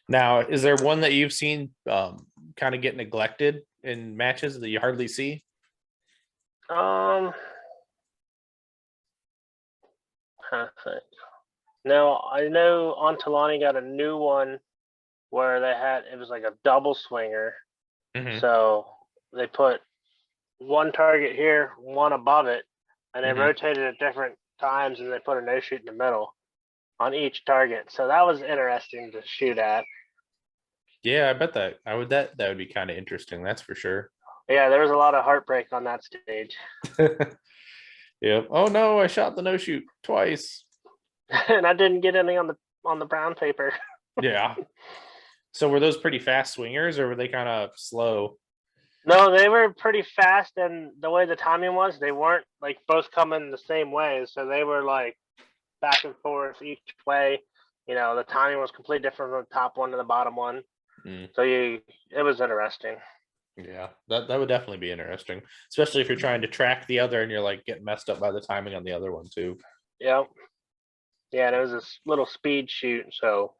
Now, is there one that you've seen kind of get neglected in matches that you hardly see? Kind of think. No, I know Ontalani got a new one where it was like a double swinger. So they put one target here, one above it, and they rotated at different times, and they put a no shoot in the middle on each target. So that was interesting to shoot at. Yeah, I bet that would be kind of interesting. That's for sure. Yeah, there was a lot of heartbreak on that stage. Yep. Oh no, I shot the no shoot twice. And I didn't get any on the brown paper. Yeah. So were those pretty fast swingers or were they kind of slow? No, they were pretty fast, and the way the timing was, they weren't like both coming the same way. So they were like back and forth each way. The timing was completely different from the top one to the bottom one. So it was interesting. Yeah, that would definitely be interesting, especially if you're trying to track the other and you're like getting messed up by the timing on the other one too. Yep. Yeah, and it was this little speed shoot, so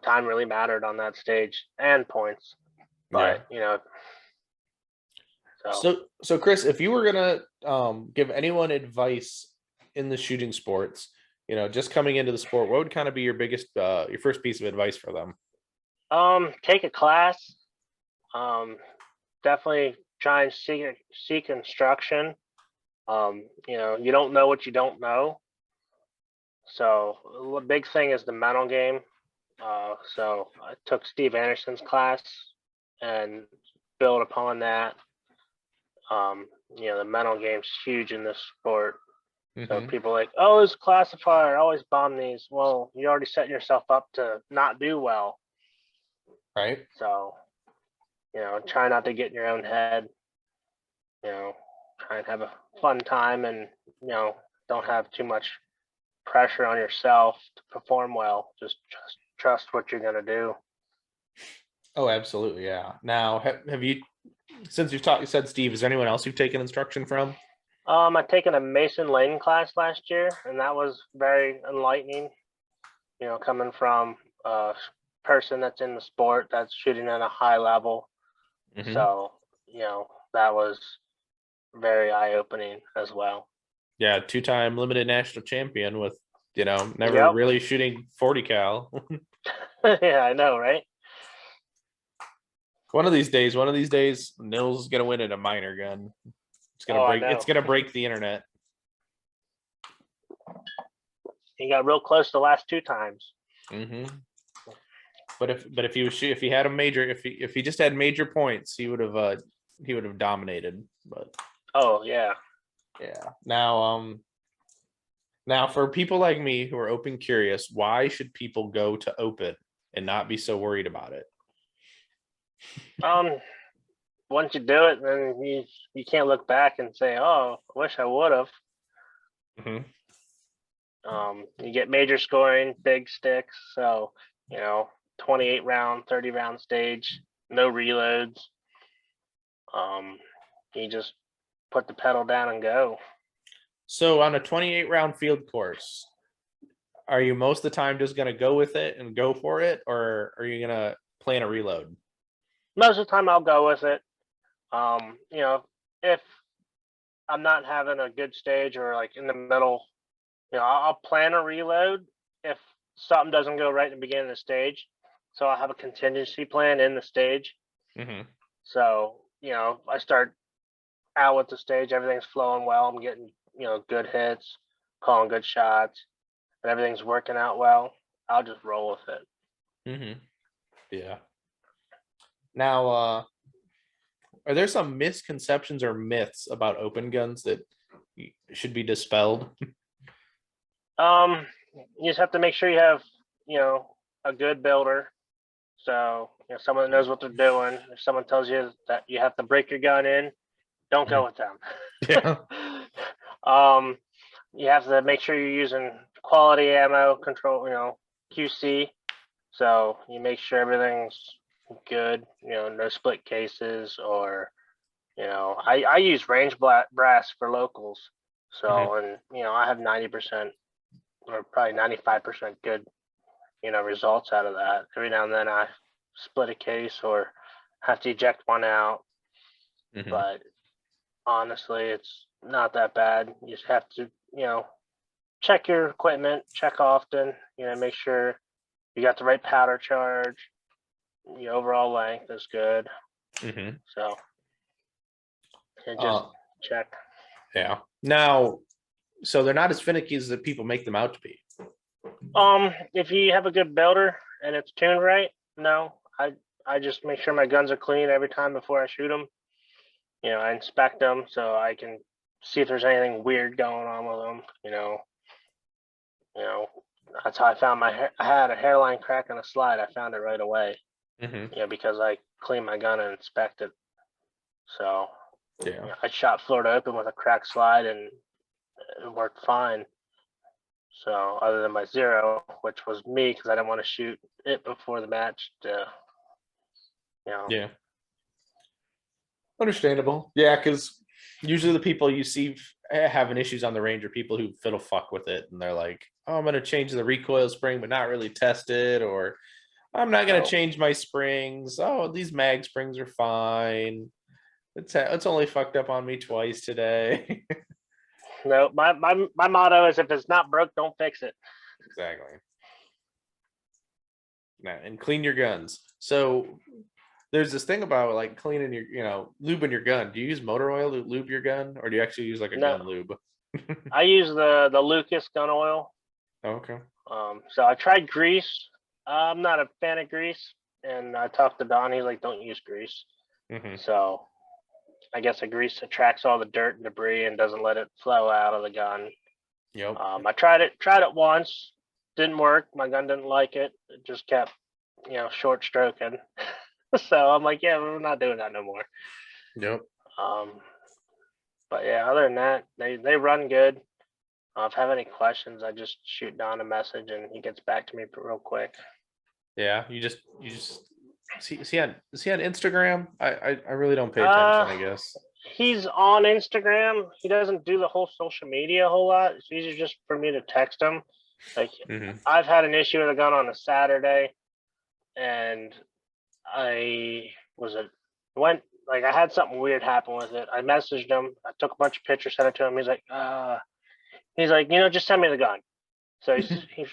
time really mattered on that stage and points. But So Chris, if you were gonna give anyone advice in the shooting sports, just coming into the sport, what would kind of be your first piece of advice for them? Take a class. Definitely try and seek instruction. You don't know what you don't know. So the big thing is the mental game. So I took Steve Anderson's class and built upon that. The mental game's huge in this sport. So people are like, oh, it's classifier, always bomb these. Well, you already set yourself up to not do well. Right. So, try not to get in your own head. Try and have a fun time and, don't have too much pressure on yourself to perform well. Just trust what you're going to do. Oh, absolutely. Yeah. Now, have you, since you said Steve, is there anyone else you've taken instruction from? I've taken a Mason Lane class last year, and that was very enlightening, coming from a person that's in the sport that's shooting at a high level. So, that was very eye-opening as well. Yeah, 2-time limited national champion with, never really shooting 40 cal. Yeah, I know, right? One of these days, Nils is gonna win at a minor gun. It's gonna break the internet. He got real close the last 2 times. But if he had a major, if he just had major points, he would have dominated. But Oh yeah. yeah. Now for people like me who are open curious, why should people go to open and not be so worried about it? Once you do it, then you can't look back and say, "Oh, I wish I would have." Mm-hmm. You get major scoring, big sticks, so 28 round, 30 round stage, no reloads. You just put the pedal down and go. So on a 28 round field course, are you most of the time just going to go with it and go for it, or are you going to plan a reload? Most of the time, I'll go with it. If I'm not having a good stage or like in the middle, I'll plan a reload if something doesn't go right in the beginning of the stage. So I'll have a contingency plan in the stage. Mm-hmm. So, I start out with the stage, everything's flowing well. I'm getting, good hits, calling good shots, and everything's working out well. I'll just roll with it. Mm-hmm. Yeah. Now, are there some misconceptions or myths about open guns that should be dispelled? You just have to make sure you have, a good builder. So, someone that knows what they're doing. If someone tells you that you have to break your gun in, don't go with them. Yeah. You have to make sure you're using quality ammo control, QC. So you make sure everything's good, no split cases or, I use range brass for locals. So, Mm-hmm. and, I have 90% or probably 95% good, results out of that. Every now and then I split a case or have to eject one out. Mm-hmm. But honestly, it's not that bad. You just have to, check your equipment, check often, make sure you got the right powder charge, the overall length is good. Mm-hmm. So just check. Yeah. Now, so they're not as finicky as the people make them out to be. If you have a good builder and it's tuned right, no, I just make sure my guns are clean every time before I shoot them. I inspect them so I can see if there's anything weird going on with them. That's how I found I had a hairline crack on a slide. I found it right away. Mm-hmm. Because I cleaned my gun and inspected. So Yeah. I shot Florida Open with a cracked slide and it worked fine. So other than my zero, which was me because I didn't want to shoot it before the match. Yeah. Understandable. Yeah, because usually the people you see having issues on the range are people who fiddle fuck with it, and they're like, "Oh, I'm going to change the recoil spring, but not really test it," or "I'm not going to change my springs. Oh, these mag springs are fine. It's only fucked up on me twice today." No, my motto is if it's not broke, don't fix it. Exactly. Nah, and clean your guns. So there's this thing about like cleaning your, lubing your gun. Do you use motor oil to lube your gun, or do you actually use like a gun lube? I use the Lucas gun oil. Okay. So I tried grease. I'm not a fan of grease, and I talked to Don. He's like, "Don't use grease." Mm-hmm. So I guess the grease attracts all the dirt and debris and doesn't let it flow out of the gun. Yep. I tried it once, didn't work. My gun didn't like it. It just kept, short stroking. So I'm like, yeah, we're not doing that no more. Yep. But yeah, other than that, they run good. If I have any questions, I just shoot Don a message and he gets back to me real quick. Yeah, you just is he on Instagram? I really don't pay attention, I guess. He's on Instagram. He doesn't do the whole social media a whole lot. It's easier just for me to text him. Like I've had an issue with a gun on a Saturday, and I had something weird happen with it. I messaged him. I took a bunch of pictures, sent it to him. He's like, just send me the gun. So he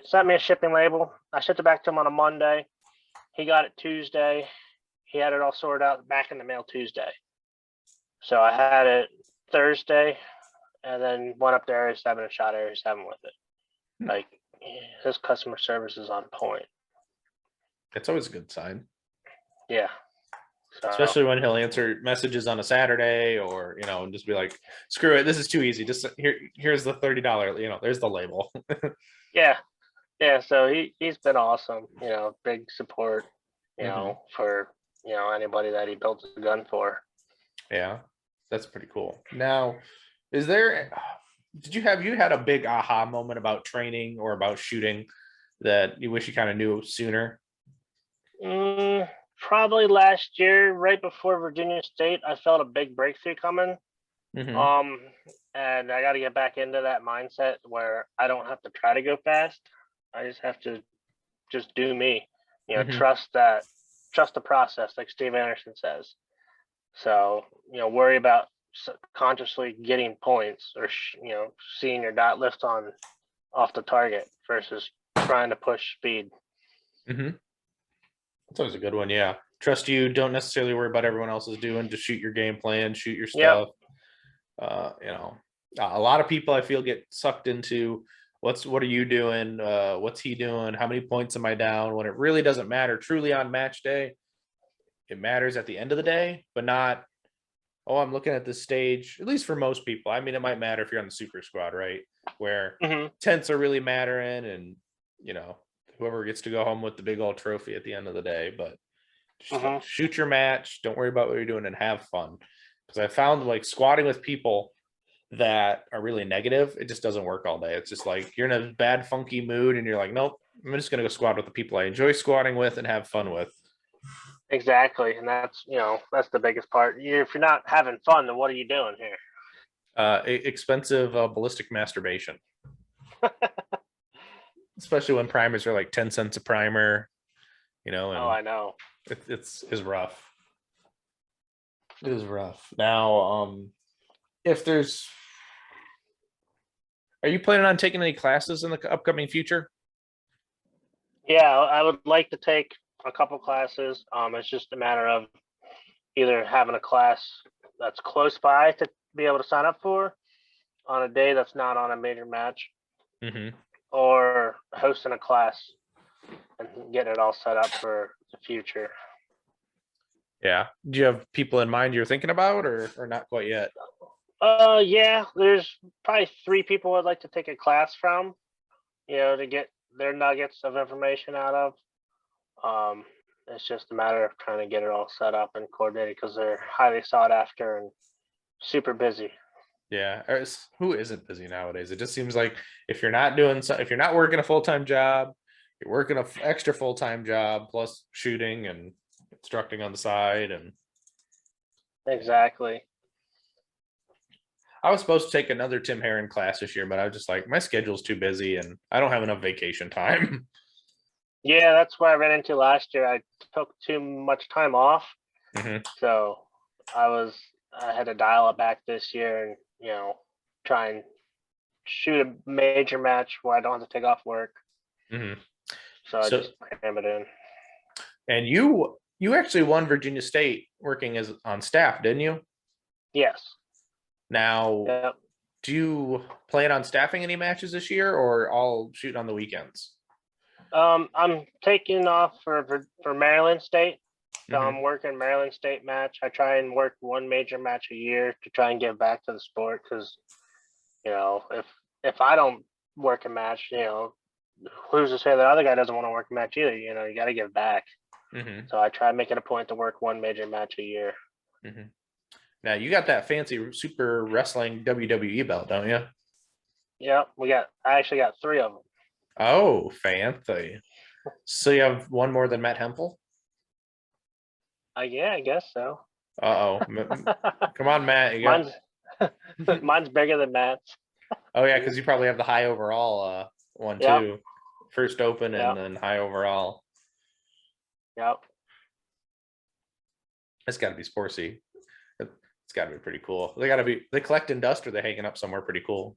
sent me a shipping label. I shipped it back to him on a Monday. He got it Tuesday. He had it all sorted out back in the mail Tuesday. So I had it Thursday, and then went up to Area 7 and shot Area 7 with it. Like, his customer service is on point. It's always a good sign. Yeah. So, Especially when he'll answer messages on a Saturday or, and just be like, screw it, this is too easy. Just here's the $30, there's the label. yeah. Yeah. So he's been awesome, big support, for, anybody that he built a gun for. Yeah, that's pretty cool. Now, did you had a big aha moment about training or about shooting that you wish you kind of knew sooner? Probably last year, right before Virginia State, I felt a big breakthrough coming. Mm-hmm. And I got to get back into that mindset where I don't have to try to go fast. I just have to just do me. Mm-hmm. Trust the process, like Steve Anderson says. So, worry about consciously getting points or, seeing your dot lift off the target versus trying to push speed. Mm-hmm. That's always a good one. Yeah. Trust you. Don't necessarily worry about everyone else is doing. Just shoot your game plan, shoot your stuff. Yep. A lot of people I feel get sucked into what are you doing? What's he doing? How many points am I down? When it really doesn't matter truly on match day. It matters at the end of the day, but not, oh, I'm looking at this stage, at least for most people. I mean, it might matter if you're on the super squad, right? Where tenths are really mattering and, whoever gets to go home with the big old trophy at the end of the day. But just shoot your match. Don't worry about what you're doing and have fun. Because I found like squatting with people that are really negative, it just doesn't work all day. It's just like you're in a bad, funky mood and you're like, nope, I'm just going to go squat with the people I enjoy squatting with and have fun with. Exactly. And that's the biggest part. If you're not having fun, then what are you doing here? Expensive ballistic masturbation. Especially when primers are like 10 cents a primer, and I know. It's rough. It is rough. Now, are you planning on taking any classes in the upcoming future? Yeah, I would like to take a couple classes. It's just a matter of either having a class that's close by to be able to sign up for on a day that's not on a major match, or hosting a class and getting it all set up for the future. Yeah. Do you have people in mind you're thinking about or not quite yet? Yeah, there's probably 3 people I'd like to take a class from, to get their nuggets of information out of. It's just a matter of trying to get it all set up and coordinated because they're highly sought after and super busy. Yeah. Who isn't busy nowadays? It just seems like if you're not working a full-time job, you're working an extra full-time job plus shooting and instructing on the side. And Exactly. I was supposed to take another Tim Herron class this year, but I was just like, my schedule's too busy and I don't have enough vacation time. Yeah, that's what I ran into last year. I took too much time off. So I had to dial it back this year and, try and shoot a major match where I don't have to take off work. So I just cram it in. And you actually won Virginia State working on staff, didn't you? Yes. Now, do you plan on staffing any matches this year or all shooting on the weekends? I'm taking off for Maryland State. So I'm working Maryland State match. I try and work one major match a year to try and give back to the sport because, if I don't work a match, who's to say the other guy doesn't want to work a match either? You got to give back. So I try to make it a point to work one major match a year. Now you got that fancy Super Wrestling WWE belt, don't you? Yeah, I actually got 3 of them. Oh, fancy. So you have one more than Matt Hempel? Yeah, I guess so. Uh-oh. Come on, Matt. Mine's bigger than Matt's. Oh, yeah, because you probably have the high overall one, too. First open and then high overall. Yep. It's got to be sportsy. It's got to be pretty cool. They collect in dust or they're hanging up somewhere pretty cool.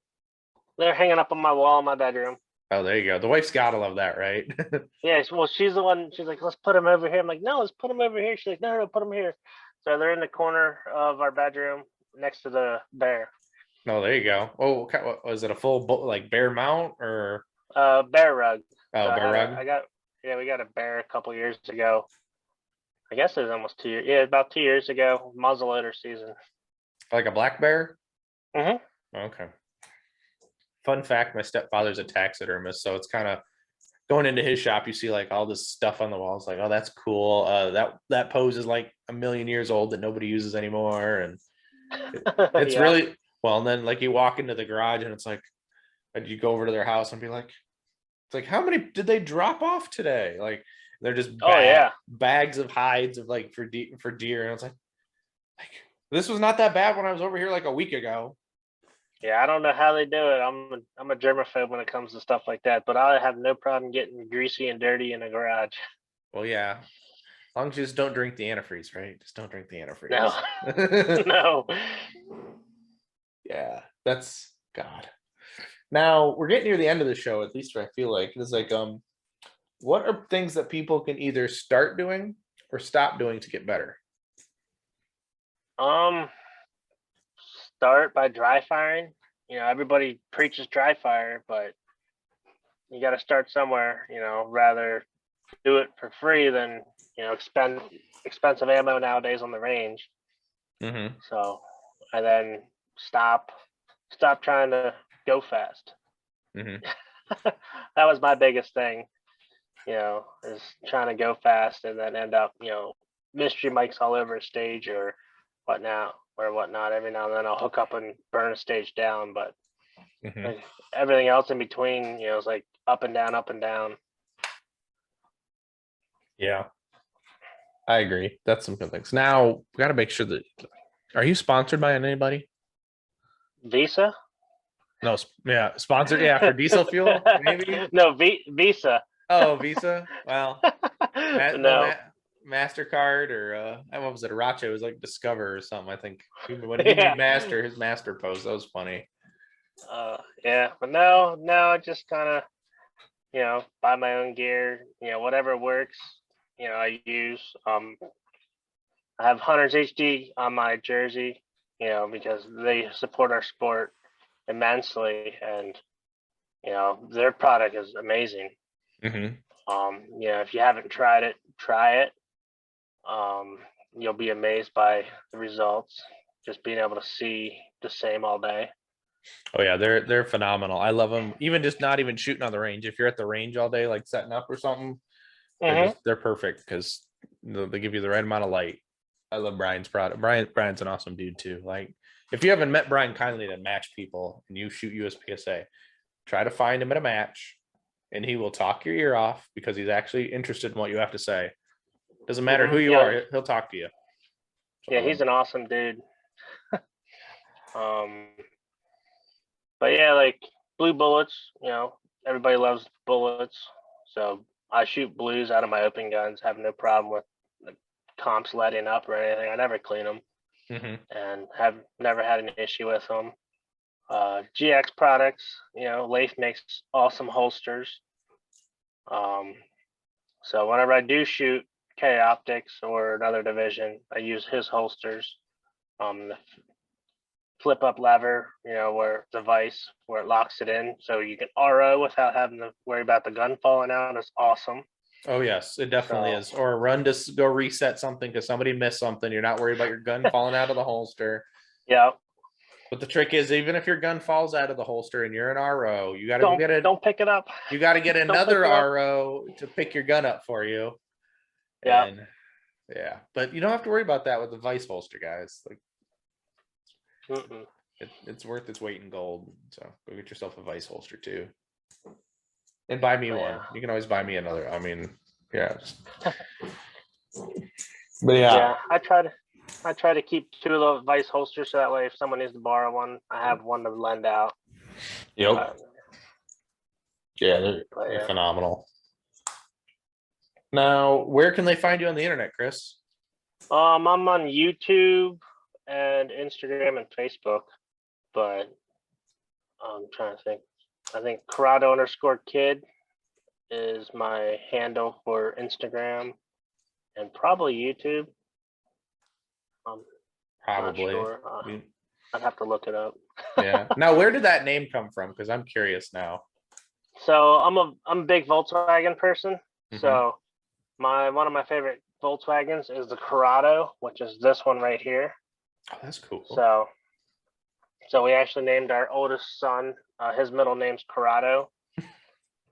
They're hanging up on my wall in my bedroom. Oh, there you go. The wife's got to love that, right? Yeah, well, she's the one. She's like, let's put them over here. I'm like, no, let's put them over here. She's like, no, put them here. So they're in the corner of our bedroom next to the bear. Oh, there you go. Oh, was it a full bear mount or? Bear rug. Oh, so bear rug. Yeah, we got a bear a couple years ago. I guess it was almost 2 years. Yeah, about 2 years ago. Muzzleloader season. Like a black bear? Mm-hmm. Okay. Fun fact, my stepfather's a taxidermist, so it's kind of going into his shop, you see like all this stuff on the walls, like, oh, that's cool. That pose is like a million years old that nobody uses anymore. And it's Yeah. really well, and then like you walk into the garage and it's like, and you go over to their house and be like, it's like, how many did they drop off today? Like they're just Oh yeah. bags of hides of like for deer. And it's like this was not that bad when I was over here like a week ago. Yeah, I don't know how they do it. I'm a germaphobe when it comes to stuff like that, but I have no problem getting greasy and dirty in a garage. Well, yeah. As long as you just don't drink the antifreeze, right? Just don't drink the No. antifreeze. No. Yeah, that's God. Now we're getting near the end of the show, at least I feel like. It's like, what are things that people can either start doing or stop doing to get better? Start by dry firing. Everybody preaches dry fire, but you got to start somewhere. Rather do it for free than expend expensive ammo nowadays on the range. Mm-hmm. So, and then stop trying to go fast. Mm-hmm. That was my biggest thing. Is trying to go fast and then end up mystery mics all over a stage or whatnot. Every now and then I'll hook up and burn a stage down, but like, everything else in between, is like up and down, up and down. Yeah, I agree. That's some good things. Now we got to make sure that. Are you sponsored by anybody? Visa? No, yeah, sponsored. Yeah, for diesel fuel, maybe. No, Visa. Oh, Visa. Well, No. MasterCard or what was it? Arache, it was like Discover or something. I think when he Yeah. made Master, his Master pose, that was funny. Yeah, but no, I just kind of buy my own gear. Whatever works. I use. I have Hunters HD on my jersey. Because they support our sport immensely, and their product is amazing. Mm-hmm. If you haven't tried it, try it. You'll be amazed by the results. Just being able to see the same all day. Oh yeah, they're phenomenal. I love them. Even just not even shooting on the range. If you're at the range all day, like setting up or something, they're perfect because they give you the right amount of light. I love Brian's product. Brian's an awesome dude too. Like if you haven't met Brian Kindly to match people and you shoot USPSA, try to find him at a match, and he will talk your ear off because he's actually interested in what you have to say. Doesn't matter who you are, he'll talk to you. So, yeah, he's an awesome dude. But yeah, like blue bullets, everybody loves bullets. So I shoot blues out of my open guns, have no problem with the comps letting up or anything. I never clean them. And have never had an issue with them. GX products, Leif makes awesome holsters. So whenever I do shoot K Optics or another division, I use his holsters. The flip up lever, where the vise where it locks it in, so you can RO without having to worry about the gun falling out. Is awesome. Oh yes, it definitely is. Or run to go reset something because somebody missed something. You're not worried about your gun falling out of the holster. Yeah. But the trick is, even if your gun falls out of the holster and you're an RO, you got to don't pick it up. You got to get another RO to pick your gun up for you. Yeah. And, yeah, but you don't have to worry about that with the vice holster, guys. Like, it's worth its weight in gold. So go get yourself a vice holster too, and buy me one. You can always buy me another. I mean, yeah. But yeah, I try to keep 2 of the vice holsters so that way if someone needs to borrow one, I have one to lend out. Yep. Yeah, they're phenomenal. Now, where can they find you on the internet, Chris? I'm on YouTube and Instagram and Facebook, but I'm trying to think. I think Corrado_kid is my handle for Instagram and probably YouTube. Probably. Not sure. I'd have to look it up. Yeah. Now, where did that name come from? Because I'm curious now. So I'm a big Volkswagen person. So one of my favorite Volkswagens is the Corrado, which is this one right here. Oh, that's cool. So we actually named our oldest son. His middle name's Corrado.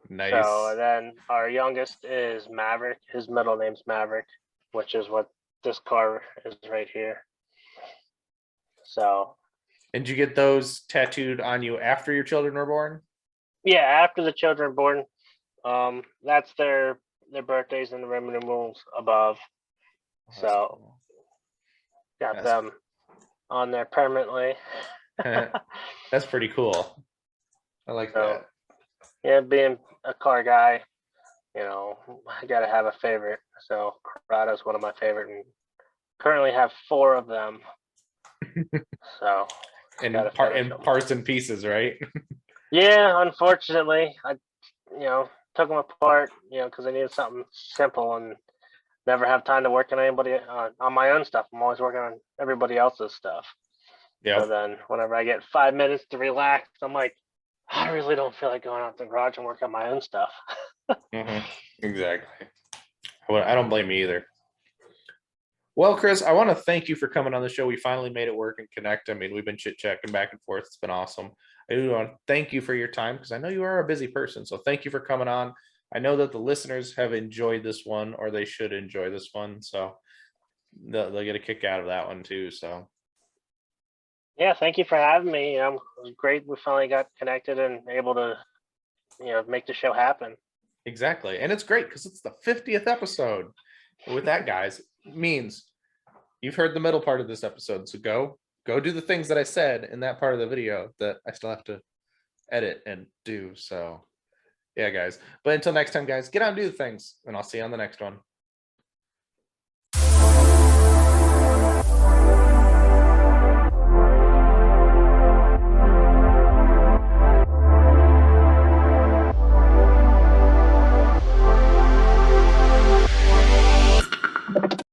Nice. So then our youngest is Maverick. His middle name's Maverick, which is what this car is right here. So. And did you get those tattooed on you after your children were born? Yeah, after the children are born. That's their birthdays and the Roman numerals above. Oh, so cool. got them on there permanently. That's pretty cool. I like that. Yeah, being a car guy, I gotta have a favorite. So Corrado's one of my favorite, and currently have 4 of them. So and parts and pieces, right? Yeah, unfortunately, I took them apart, because I needed something simple and never have time to work on anybody on my own stuff. I'm always working on everybody else's stuff. Yeah. So then whenever I get 5 minutes to relax, I'm like, I really don't feel like going out to the garage and work on my own stuff. Exactly. I don't blame you either. Well, Chris, I want to thank you for coming on the show. We finally made it work and connect. I mean, we've been chit-chatting back and forth. It's been awesome. I do want to thank you for your time because I know you are a busy person. So thank you for coming on. I know that the listeners have enjoyed this one, or they should enjoy this one. So they'll get a kick out of that one too. So. Yeah, thank you for having me. It was great. We finally got connected and able to, make the show happen. Exactly. And it's great because it's the 50th episode. With that, guys, means you've heard the middle part of this episode. So go do the things that I said in that part of the video that I still have to edit and do. So yeah, guys. But until next time, guys, get out and do the things, and I'll see you on the next one.